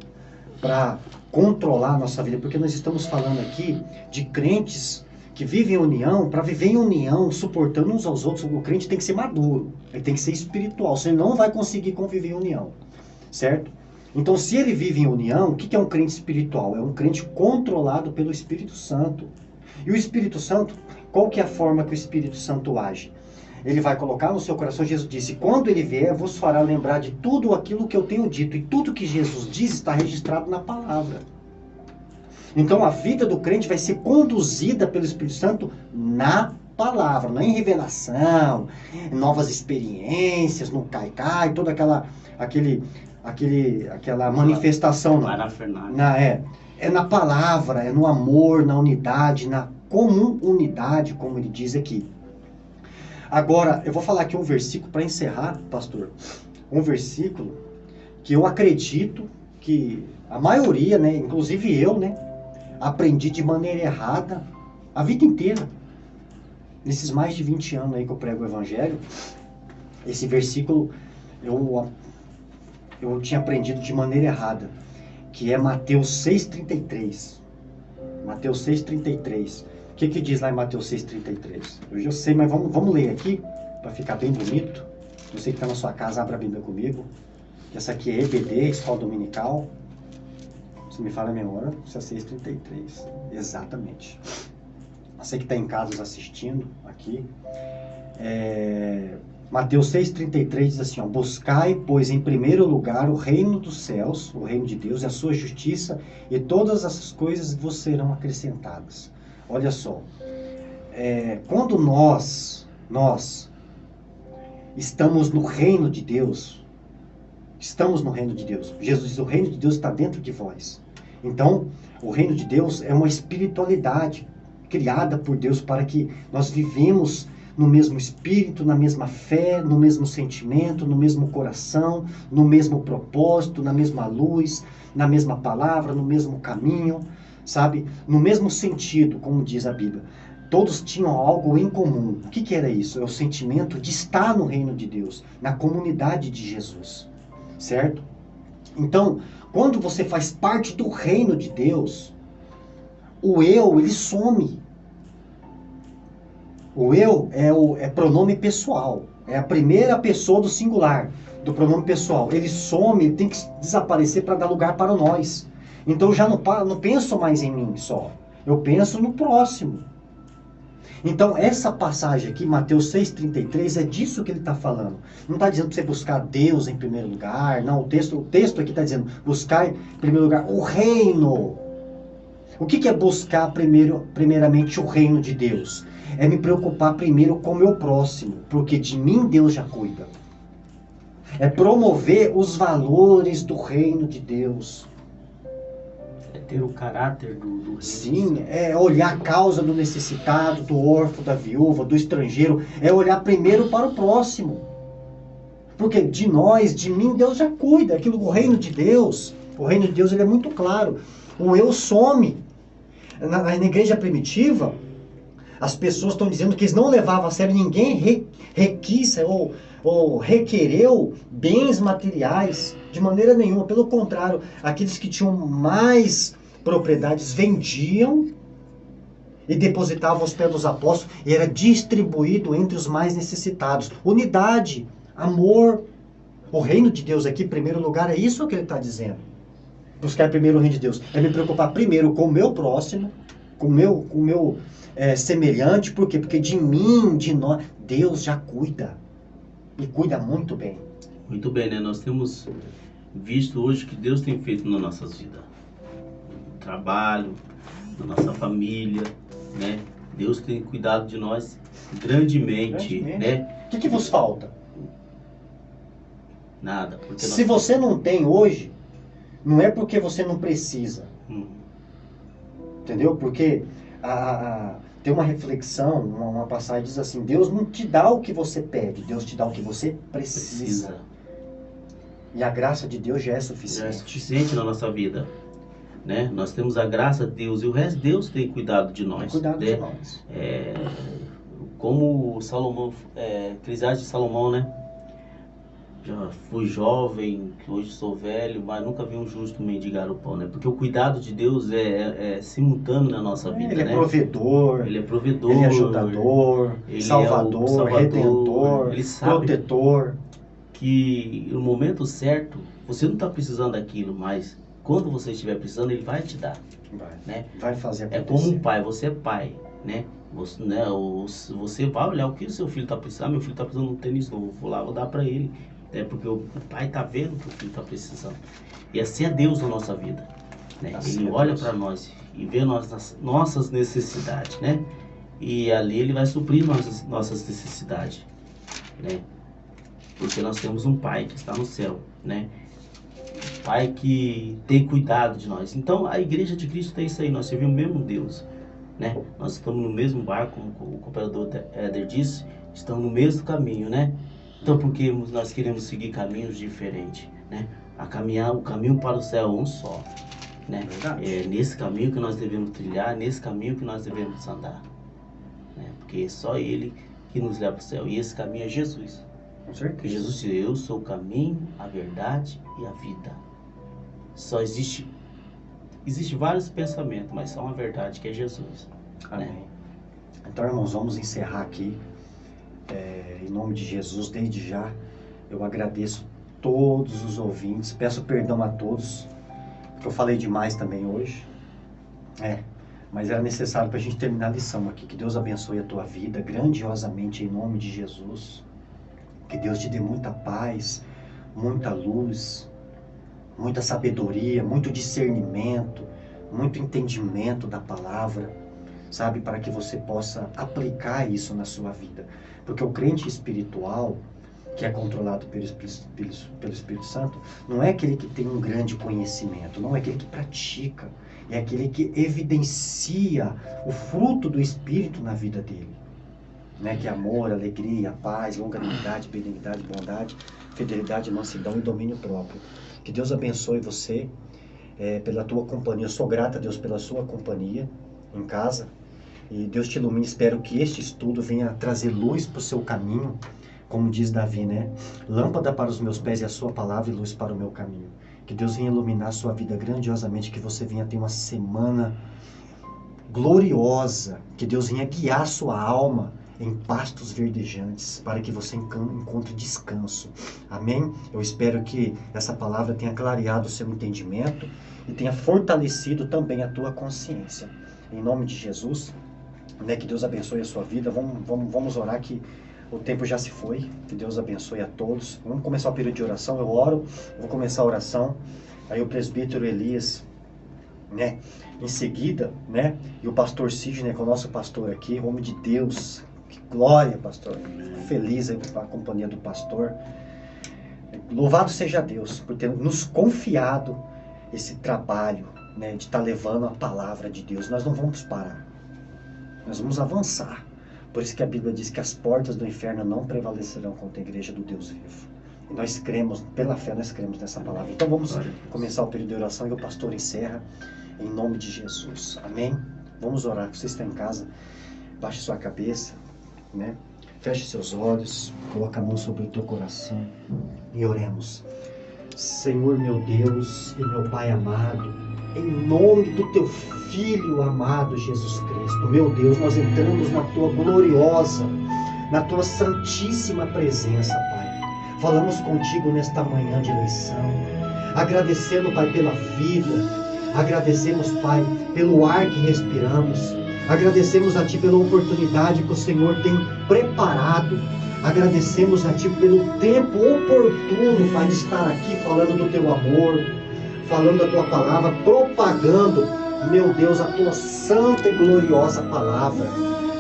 para controlar a nossa vida, porque nós estamos falando aqui de crentes que vivem em união. Para viver em união, suportando uns aos outros, o crente tem que ser maduro, ele tem que ser espiritual, senão ele não vai conseguir conviver em união, certo? Então, se ele vive em união, o que é um crente espiritual? É um crente controlado pelo Espírito Santo. E o Espírito Santo, qual que é a forma que o Espírito Santo age? Ele vai colocar no seu coração, Jesus disse, quando ele vier, vos fará lembrar de tudo aquilo que eu tenho dito. E tudo que Jesus diz está registrado na palavra. Então, a vida do crente vai ser conduzida pelo Espírito Santo na palavra, não em revelação, em novas experiências, no cai-cai, toda aquela manifestação. É na palavra, é no amor, na unidade, na comunidade, como ele diz aqui. Agora, eu vou falar aqui um versículo para encerrar, pastor. Um versículo que eu acredito que a maioria, né, inclusive eu, né, aprendi de maneira errada a vida inteira. Nesses mais de 20 anos aí que eu prego o Evangelho, esse versículo eu tinha aprendido de maneira errada, que é Mateus 6,33. Mateus 6,33. O que diz lá em Mateus 6,33? Eu já sei, mas vamos ler aqui, para ficar bem bonito. Você que está na sua casa, abra a Bíblia comigo. Essa aqui é EBD, Escola Dominical. Se me fala a memória, isso é 6,33. Exatamente. Você que está em casa assistindo aqui. Mateus 6,33 diz assim, ó, buscai, pois, em primeiro lugar o reino dos céus, o reino de Deus, e a sua justiça, e todas essas coisas vos serão acrescentadas. Olha só, quando nós estamos no reino de Deus, Jesus diz, o reino de Deus está dentro de vós. Então, o reino de Deus é uma espiritualidade criada por Deus para que nós vivemos no mesmo espírito, na mesma fé, no mesmo sentimento, no mesmo coração, no mesmo propósito, na mesma luz, na mesma palavra, no mesmo caminho, sabe? No mesmo sentido, como diz a Bíblia. Todos tinham algo em comum. O que era isso? É o sentimento de estar no reino de Deus, na comunidade de Jesus, certo? Então, quando você faz parte do reino de Deus, o eu, ele some. O eu é pronome pessoal, é a primeira pessoa do singular. do pronome pessoal. Ele some, ele tem que desaparecer para dar lugar para nós. Então eu já não penso mais em mim só. Eu penso no próximo. Então essa passagem aqui, Mateus 6,33, é disso que ele está falando. Não está dizendo para você buscar Deus em primeiro lugar. Não, o texto aqui está dizendo, buscar em primeiro lugar o reino. O que é buscar primeiramente o reino de Deus? É me preocupar primeiro com o meu próximo, porque de mim Deus já cuida. É promover os valores do reino de Deus.
É ter o caráter do reino.
Sim, é olhar a causa do necessitado, do órfão, da viúva, do estrangeiro. É olhar primeiro para o próximo. Porque de nós, de mim, Deus já cuida. Aquilo, o reino de Deus, ele é muito claro. O eu some. Na igreja primitiva, as pessoas estão dizendo que eles não levavam a sério, ninguém requis ou requereu bens materiais de maneira nenhuma. Pelo contrário, aqueles que tinham mais propriedades vendiam e depositavam aos pés dos apóstolos e era distribuído entre os mais necessitados. Unidade, amor. O reino de Deus aqui, em primeiro lugar, é isso que ele está dizendo. Buscar primeiro o reino de Deus. É me preocupar primeiro com o meu próximo, com o meu semelhante. Por quê? Porque de mim, de nós, Deus já cuida. E cuida muito bem.
Muito bem, né? Nós temos visto hoje o que Deus tem feito nas nossas vidas. No trabalho, na nossa família, né? Deus tem cuidado de nós grandemente, né?
O que vos falta?
Nada. Porque
Se você não tem hoje, não é porque você não precisa. Entendeu? Porque tem uma reflexão, uma passagem que diz assim, Deus não te dá o que você pede, Deus te dá o que você precisa. E a graça de Deus já é suficiente.
Já é suficiente na nossa vida. Né? Nós temos a graça de Deus e o resto Deus tem cuidado de nós.
Tem cuidado
né?
de nós.
Como Salomão, Eclesiastes de Salomão, né? Já fui jovem, hoje sou velho, mas nunca vi um justo mendigar o pão, né? Porque o cuidado de Deus é simultâneo na nossa vida,
Ele
né?
é provedor.
Ele é provedor.
Ele é ajudador,
ele
salvador,
é o salvador,
redentor,
ele sabe
protetor.
Que no momento certo, você não está precisando daquilo, mas quando você estiver precisando, ele vai te dar. Né?
Vai fazer acontecer.
É como um pai, você é pai, né? Você vai olhar o que o seu filho está precisando. Meu filho está precisando de um tênis novo, vou lá, vou dar para ele. Porque o pai está vendo o que o filho está precisando. E assim é Deus na nossa vida. Né?
Assim
ele olha para nós e vê nossas necessidades, né? E ali ele vai suprir nossas necessidades, né? Porque nós temos um pai que está no céu, né? Um pai que tem cuidado de nós. Então a igreja de Cristo tem isso aí, nós servimos o mesmo Deus, né? Nós estamos no mesmo barco, como o cooperador Éder disse, estamos no mesmo caminho, né? Então por que nós queremos seguir caminhos diferentes, né? O caminho para o céu é um só, né? É nesse caminho que nós devemos trilhar, nesse caminho que nós devemos andar, né? Porque é só Ele que nos leva para o céu, e esse caminho é Jesus.
Com certeza.
Porque Jesus disse, eu sou o caminho, a verdade e a vida. Só existe vários pensamentos, mas só uma verdade, que é Jesus.
Amém.
Né?
Então, irmãos, vamos encerrar aqui. Em nome de Jesus, desde já, eu agradeço todos os ouvintes, peço perdão a todos, porque eu falei demais também hoje. Mas era necessário para a gente terminar a lição aqui. Que Deus abençoe a tua vida grandiosamente em nome de Jesus. Que Deus te dê muita paz, muita luz, muita sabedoria, muito discernimento, muito entendimento da palavra, sabe? Para que você possa aplicar isso na sua vida. Porque o crente espiritual, que é controlado pelo Espírito Santo, não é aquele que tem um grande conhecimento, não é aquele que pratica, é aquele que evidencia o fruto do Espírito na vida dele. Né, que é amor, alegria, paz, longanimidade, benignidade, bondade, fidelidade, mansidão e domínio próprio. Que Deus abençoe você pela tua companhia. Eu sou grato a Deus pela sua companhia em casa. E Deus te ilumine. Espero que este estudo venha trazer luz para o seu caminho. Como diz Davi, né? Lâmpada para os meus pés é a sua palavra e luz para o meu caminho. Que Deus venha iluminar a sua vida grandiosamente. Que você venha ter uma semana gloriosa. Que Deus venha guiar a sua alma em pastos verdejantes, para que você encontre descanso. Amém? Eu espero que essa palavra tenha clareado o seu entendimento e tenha fortalecido também a tua consciência. Em nome de Jesus, né, que Deus abençoe a sua vida. Vamos orar, que o tempo já se foi. Que Deus abençoe a todos. Vamos começar o período de oração. Eu oro, vou começar a oração. Aí o presbítero Elias, né, em seguida, né, e o pastor Sidney, que é o nosso pastor aqui, homem de Deus. Que glória, pastor. Fico feliz aí com a companhia do pastor. Louvado seja Deus por ter nos confiado esse trabalho, né, de estar levando a palavra de Deus. Nós não vamos parar. Nós vamos avançar. Por isso que a Bíblia diz que as portas do inferno não prevalecerão contra a igreja do Deus vivo. E nós cremos, pela fé nós cremos nessa palavra. Então vamos começar o período de oração e o pastor encerra em nome de Jesus. Amém? Vamos orar. Você está em casa, baixe sua cabeça, né? Feche seus olhos, coloque a mão sobre o teu coração e oremos. Senhor meu Deus e meu Pai amado, em nome do teu Filho amado Jesus Cristo, meu Deus, nós entramos na tua gloriosa, na tua santíssima presença, Pai. Falamos contigo nesta manhã de eleição, agradecendo, Pai, pela vida, agradecemos, Pai, pelo ar que respiramos, agradecemos a Ti pela oportunidade que o Senhor tem preparado, agradecemos a Ti pelo tempo oportuno, Pai, de estar aqui falando do Teu amor, falando da Tua palavra, propagando, meu Deus, a Tua santa e gloriosa palavra.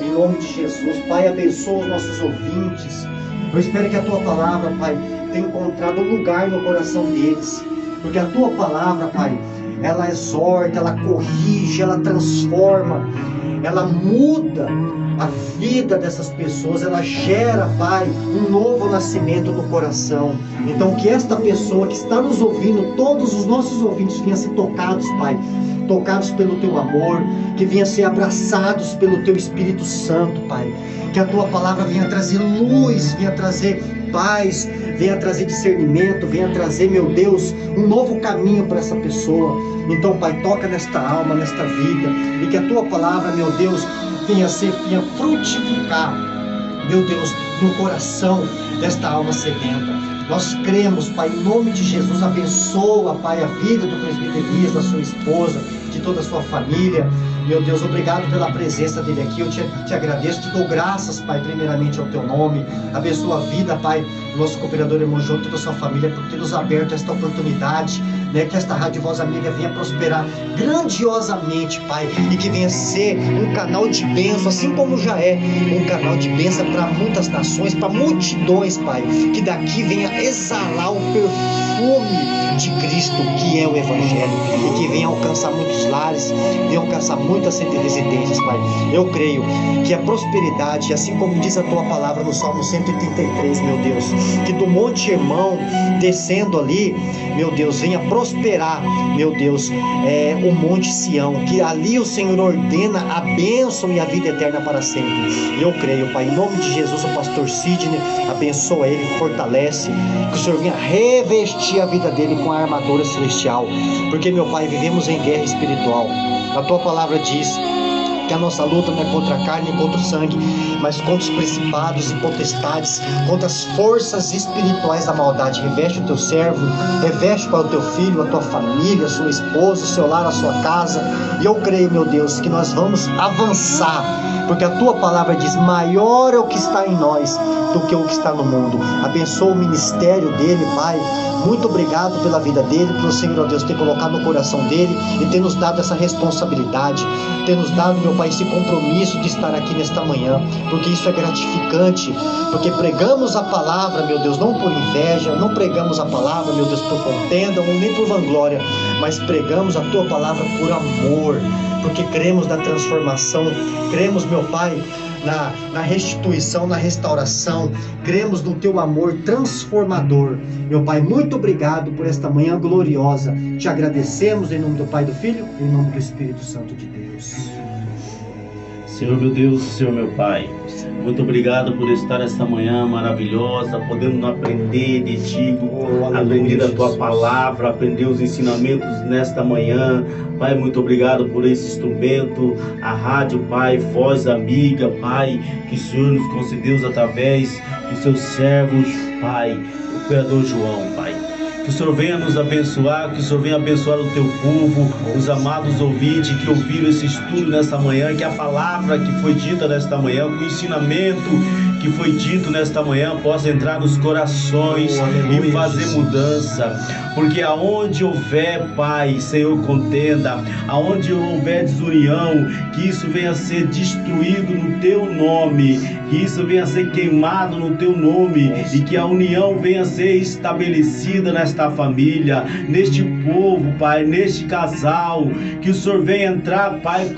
Em nome de Jesus, Pai, abençoa os nossos ouvintes. Eu espero que a Tua palavra, Pai, tenha encontrado lugar no coração deles, porque a Tua palavra, Pai, ela exorta, ela corrige, ela transforma, ela muda a vida dessas pessoas, ela gera, Pai, um novo nascimento no coração. Então que esta pessoa que está nos ouvindo, todos os nossos ouvintes venham ser tocados, Pai, tocados pelo Teu amor, que venham ser abraçados pelo Teu Espírito Santo, Pai, que a Tua palavra venha trazer luz, venha trazer paz, venha trazer discernimento, venha trazer, meu Deus, um novo caminho para essa pessoa. Então, Pai, toca nesta alma, nesta vida, e que a Tua palavra, meu Deus, venha frutificar, meu Deus, no coração desta alma sedenta. Nós cremos, Pai, em nome de Jesus, abençoa, Pai, a vida do presbítero Elias, da sua esposa, de toda a sua família. Meu Deus, obrigado pela presença dele aqui. Eu te agradeço, te dou graças, Pai, primeiramente ao Teu nome. Abençoa a vida, Pai, do nosso cooperador irmão João, toda a sua família, por ter nos aberto esta oportunidade, né? Que esta Rádio Voz Amiga venha prosperar grandiosamente, Pai, e que venha ser um canal de bênção, assim como já é um canal de bênção para muitas nações, para multidões, Pai, que daqui venha exalar o perfume de Cristo, que é o Evangelho, e que venha alcançar muitos lares, venha alcançar muitas residências, Pai. Eu creio que a prosperidade, assim como diz a Tua palavra no Salmo 133, meu Deus, que do Monte Hermão, descendo ali, meu Deus, venha prosperar, meu Deus, o Monte Sião, que ali o Senhor ordena a bênção e a vida eterna para sempre. Eu creio, Pai, em nome de Jesus, o pastor Sidney, abençoa ele, fortalece, que o Senhor venha revestir a vida dele com a armadura celestial, porque, meu Pai, vivemos em guerra espiritual. A Tua palavra diz que a nossa luta não é contra a carne nem contra o sangue, mas contra os principados e potestades, contra as forças espirituais da maldade. Reveste o Teu servo, reveste para o Teu filho, a Tua família, a sua esposa, o seu lar, a sua casa. E eu creio, meu Deus, que nós vamos avançar, porque a Tua palavra diz: maior é o que está em nós do que o que está no mundo. Abençoa o ministério dele, Pai. Muito obrigado pela vida dele, pelo Senhor, ó Deus, ter colocado no coração dele e ter nos dado essa responsabilidade, ter nos dado, meu Pai, esse compromisso de estar aqui nesta manhã, porque isso é gratificante, porque pregamos a palavra, meu Deus, não por inveja, não pregamos a palavra, meu Deus, por contenda, nem por vanglória, mas pregamos a Tua palavra por amor, porque cremos na transformação, cremos, meu Pai, na restituição, na restauração, cremos no Teu amor transformador. Meu Pai, muito obrigado por esta manhã gloriosa. Te agradecemos em nome do Pai, do Filho e em nome do Espírito Santo de Deus.
Senhor meu Deus, Senhor meu Pai, muito obrigado por estar esta manhã maravilhosa, podendo aprender de Ti, aprender da Tua palavra, aprender os ensinamentos nesta manhã. Pai, muito obrigado por esse instrumento, a rádio, Pai, voz amiga, Pai, que o Senhor nos concedeu através dos seus servos, Pai, o Criador João, Pai. Que o Senhor venha nos abençoar, que o Senhor venha abençoar o Teu povo, os amados ouvintes que ouviram esse estudo nesta manhã, que a palavra que foi dita nesta manhã, que o ensinamento que foi dito nesta manhã possa entrar nos corações e fazer mudança. Porque aonde houver, Pai, Senhor, contenda, aonde houver desunião, que isso venha a ser destruído no Teu nome, que isso venha a ser queimado no Teu nome, e que a união venha a ser estabelecida nesta família, neste povo, Pai, neste casal, que o Senhor venha entrar, Pai,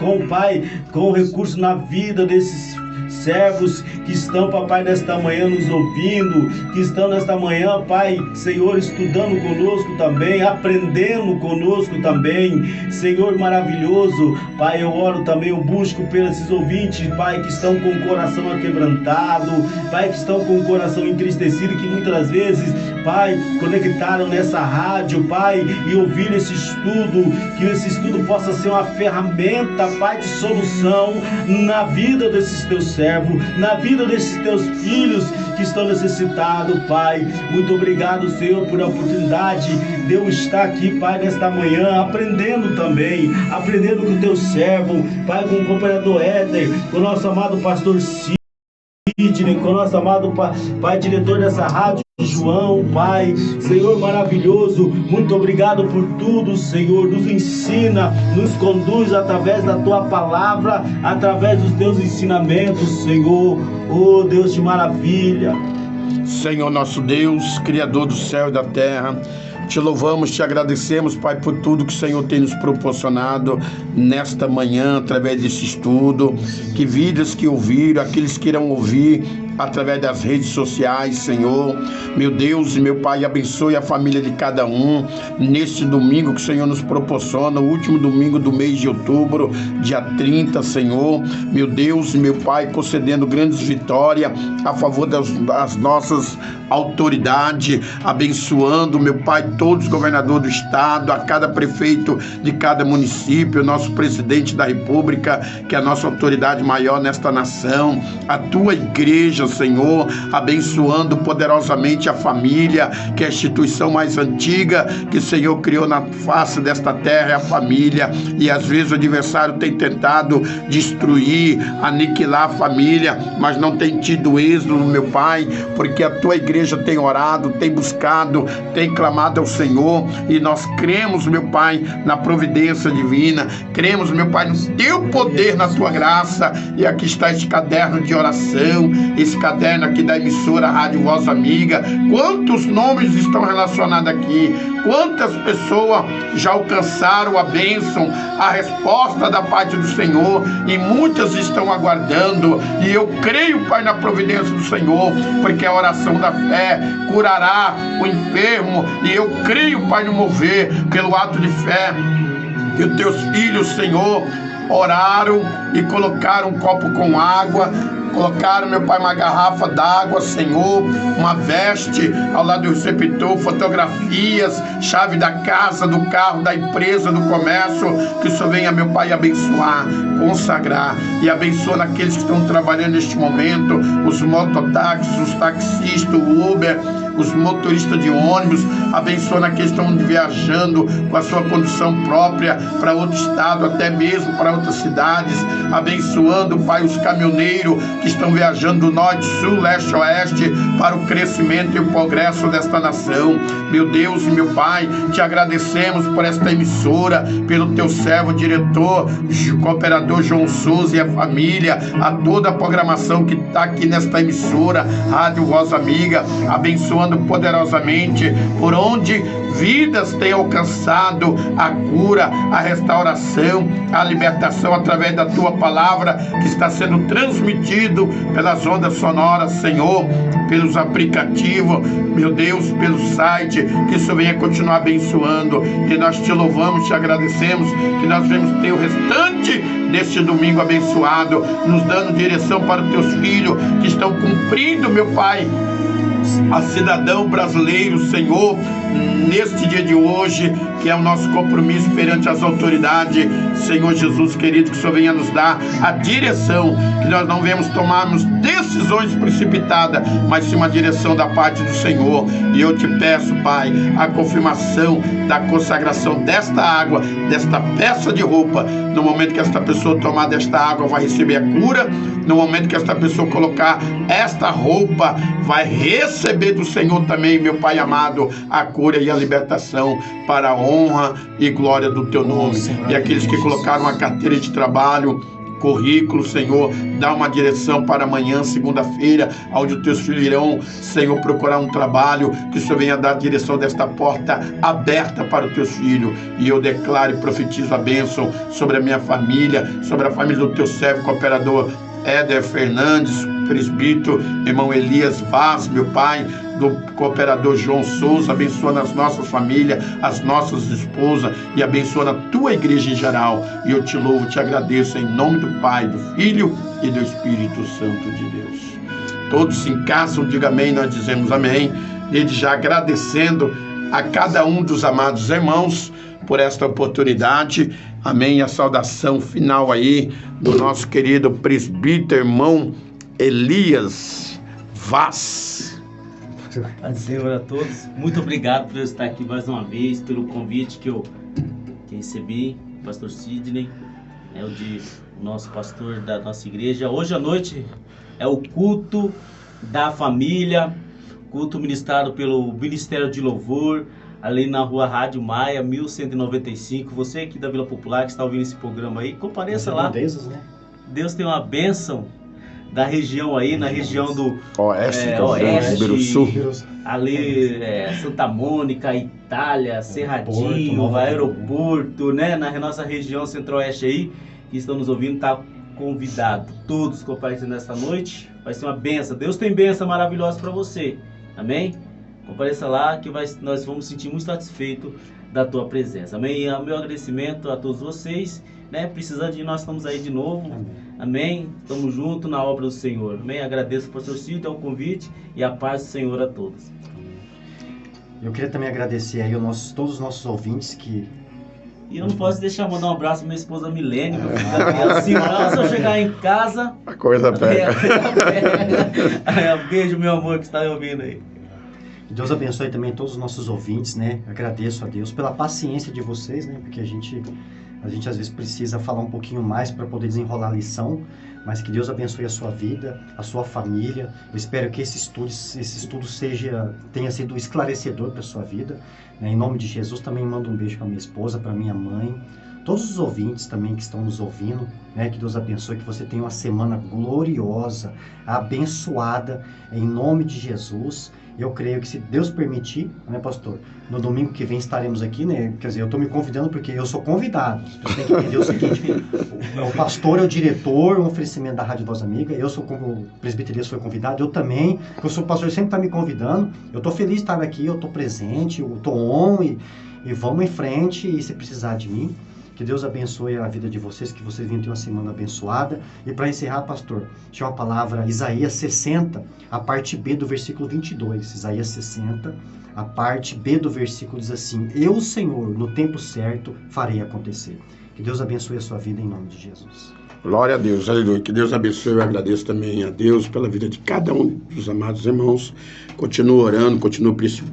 com recurso na vida desses servos que estão, papai, nesta manhã nos ouvindo, que estão nesta manhã, Pai, Senhor, estudando conosco também, aprendendo conosco também, Senhor maravilhoso, Pai, eu oro também, eu busco pelos ouvintes, Pai, que estão com o coração aquebrantado, Pai, que estão com o coração entristecido, que muitas vezes, Pai, conectaram nessa rádio, Pai, e ouviram esse estudo, que esse estudo possa ser uma ferramenta, Pai, de solução na vida desses Teus servos, na vida desses Teus filhos que estão necessitados, Pai. Muito obrigado, Senhor, por a oportunidade de eu estar aqui, Pai, nesta manhã, aprendendo também, aprendendo com o Teu servo, Pai, com o cooperador Éder, com o nosso amado pastor Sidney, com o nosso amado Pai, diretor dessa rádio, João, Pai, Senhor maravilhoso, muito obrigado por tudo, Senhor, nos ensina, nos conduz através da Tua palavra, através dos Teus ensinamentos, Senhor, oh Deus de maravilha.
Senhor nosso Deus, Criador do céu e da terra, te louvamos, te agradecemos, Pai, por tudo que o Senhor tem nos proporcionado nesta manhã, através desse estudo, que vidas que ouviram, aqueles que irão ouvir através das redes sociais, Senhor, meu Deus e meu Pai, abençoe a família de cada um, neste domingo que o Senhor nos proporciona, o último domingo do mês de outubro, dia 30, Senhor, meu Deus e meu Pai, concedendo grandes vitórias a favor das nossas autoridades, abençoando, meu Pai, todos os governadores do estado, a cada prefeito de cada município, nosso presidente da república, que é a nossa autoridade maior nesta nação, a Tua igreja, Senhor, abençoando poderosamente a família, que é a instituição mais antiga que o Senhor criou na face desta terra, é a família, e às vezes o adversário tem tentado destruir, aniquilar a família, mas não tem tido êxito, meu Pai, porque a Tua igreja tem orado, tem buscado, tem clamado ao Senhor, e nós cremos, meu Pai, na providência divina, cremos, meu Pai, no Teu poder, na Tua graça, e aqui está este caderno de oração, esse caderno aqui da emissora Rádio Voz Amiga. Quantos nomes estão relacionados aqui? Quantas pessoas já alcançaram a bênção, a resposta da parte do Senhor, e muitas estão aguardando, e eu creio, Pai, na providência do Senhor, porque a oração da fé curará o enfermo, e eu creio, Pai, no mover pelo ato de fé que os Teus filhos, Senhor, oraram e colocaram um copo com água, colocaram, meu Pai, uma garrafa d'água, Senhor, uma veste ao lado do receptor, fotografias, chave da casa, do carro, da empresa, do comércio, que o Senhor venha, meu Pai, abençoar, consagrar, e abençoa naqueles que estão trabalhando neste momento, os mototáxis, os taxistas, o Uber, os motoristas de ônibus, abençoa naqueles que estão viajando com a sua condução própria para outro estado, até mesmo para outras cidades, abençoando, Pai, os caminhoneiros que estão viajando do norte, sul, leste, oeste, para o crescimento e o progresso desta nação. Meu Deus e meu Pai, te agradecemos por esta emissora, pelo Teu servo, diretor, cooperador João Souza e a família, a toda a programação que está aqui nesta emissora, Rádio Voz Amiga, abençoa abençoando poderosamente, por onde vidas têm alcançado a cura, a restauração, a libertação através da tua palavra que está sendo transmitido pelas ondas sonoras, Senhor, pelos aplicativos, meu Deus, pelo site, que isso venha continuar abençoando. E nós te louvamos, te agradecemos, que nós vamos ter o restante deste domingo abençoado, nos dando direção para os teus filhos que estão cumprindo, meu Pai, a cidadão brasileiro, Senhor, neste dia de hoje, que é o nosso compromisso perante as autoridades. Senhor Jesus querido, que o Senhor venha nos dar a direção, que nós não venhamos tomarmos decisões precipitadas, mas sim uma direção da parte do Senhor. E eu te peço, Pai, a confirmação da consagração desta água, desta peça de roupa. No momento que esta pessoa tomar desta água, vai receber a cura. No momento que esta pessoa colocar esta roupa, vai receber do Senhor também, meu Pai amado, a cura e a libertação, para a honra e glória do teu nome. E aqueles que colocaram a carteira de trabalho, currículo, Senhor, dá uma direção para amanhã, segunda-feira, onde os teus filhos irão, Senhor, procurar um trabalho, que o Senhor venha dar a direção desta porta aberta para os teus filhos. E eu declaro e profetizo a bênção sobre a minha família, sobre a família do teu servo cooperador Éder Fernandes, presbítero, irmão Elias Vaz, meu Pai, do cooperador João Souza, abençoando as nossas famílias, as nossas esposas, e abençoando a tua igreja em geral. E eu te louvo, te agradeço em nome do Pai, do Filho e do Espírito Santo de Deus. Todos se encaixam, diga amém, nós dizemos amém, desde já agradecendo a cada um dos amados irmãos por esta oportunidade. Amém. A saudação final aí do nosso querido presbítero irmão Elias Vaz.
Paz do Senhor a todos. Muito obrigado por eu estar aqui mais uma vez, pelo convite que recebi, pastor Sidney, o nosso pastor da nossa igreja. Hoje à noite é o culto da família, culto ministrado pelo Ministério de Louvor, ali na rua Rádio Maia, 1195. Você aqui da Vila Popular que está ouvindo esse programa aí, compareça lá. Deus tem uma bênção da região aí, na região do Oeste, ali Santa Mônica, Itália, Cerradinho, aeroporto, né? Na nossa região centro-oeste aí, que estão nos ouvindo, tá convidado. Todos comparecendo nesta noite, vai ser uma bênção. Deus tem bênção maravilhosa para você, amém? Compareça lá que nós vamos sentir muito satisfeitos da tua presença. Amém? E o meu agradecimento a todos vocês, né? Precisando de nós, estamos aí de novo. Amém? Estamos juntos na obra do Senhor. Amém? Agradeço ao pastor Cito, ao convite, e a paz do Senhor a todos.
Eu queria também agradecer aí todos os nossos ouvintes que...
E eu não posso deixar mandar um abraço à minha esposa Milene, meu filho. Assim, se eu chegar em casa...
A coisa pega.
Beijo, meu amor, que está me ouvindo aí.
Deus abençoe também todos os nossos ouvintes, né? Agradeço a Deus pela paciência de vocês, né? Porque a gente às vezes precisa falar um pouquinho mais para poder desenrolar a lição, mas que Deus abençoe a sua vida, a sua família. Eu espero que esse estudo tenha sido esclarecedor para a sua vida, né? Em nome de Jesus, também mando um beijo para minha esposa, para minha mãe, todos os ouvintes também que estão nos ouvindo, né? Que Deus abençoe, que você tenha uma semana gloriosa, abençoada, em nome de Jesus. Eu creio que, se Deus permitir, né, pastor, no domingo que vem estaremos aqui, né? Quer dizer, eu estou me convidando porque eu sou convidado. Você tem que entender o seguinte: o pastor é o diretor, um oferecimento da Rádio Voz Amiga. Eu sou, como o presbítero Elias foi convidado, eu também, porque eu sou pastor, sempre está me convidando. Eu estou feliz de estar aqui, eu estou presente, eu estou on e vamos em frente. E se precisar de mim, que Deus abençoe a vida de vocês, que vocês venham ter uma semana abençoada. E para encerrar, pastor, tinha uma palavra, Isaías 60, a parte B do versículo 22. Isaías 60, a parte B do versículo diz assim: eu, Senhor, no tempo certo, farei acontecer. Que Deus abençoe a sua vida em nome de Jesus.
Glória a Deus, aleluia. Que Deus abençoe. Eu agradeço também a Deus pela vida de cada um dos amados irmãos. Continuo orando, continuo por esse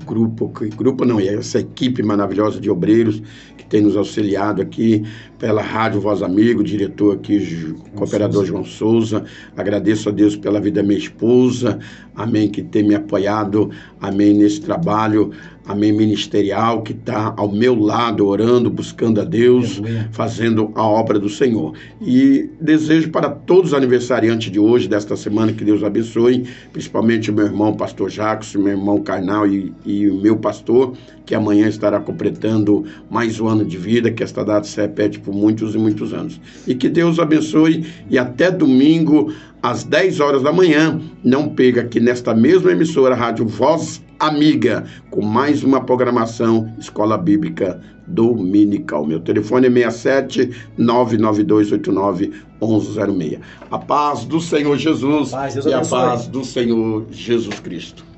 essa equipe maravilhosa de obreiros que tem nos auxiliado aqui, pela Rádio Voz Amigo, diretor aqui, cooperador João Souza. Agradeço a Deus pela vida da minha esposa, amém, que tem me apoiado, amém, nesse trabalho, amém, ministerial, que está ao meu lado, orando, buscando a Deus, fazendo a obra do Senhor. E desejo para todos os aniversariantes de hoje, desta semana, que Deus abençoe, principalmente o meu irmão pastor Jacques, meu irmão Carnal e o meu pastor, que amanhã estará completando mais um ano de vida, que esta data se repete por muitos e muitos anos. E que Deus abençoe, e até domingo, às 10 horas da manhã, não perca aqui nesta mesma emissora, Rádio Voz Amiga, com mais uma programação Escola Bíblica Dominical. Meu telefone é 67-99289-1106. A paz do Senhor Jesus e a paz do Senhor Jesus Cristo.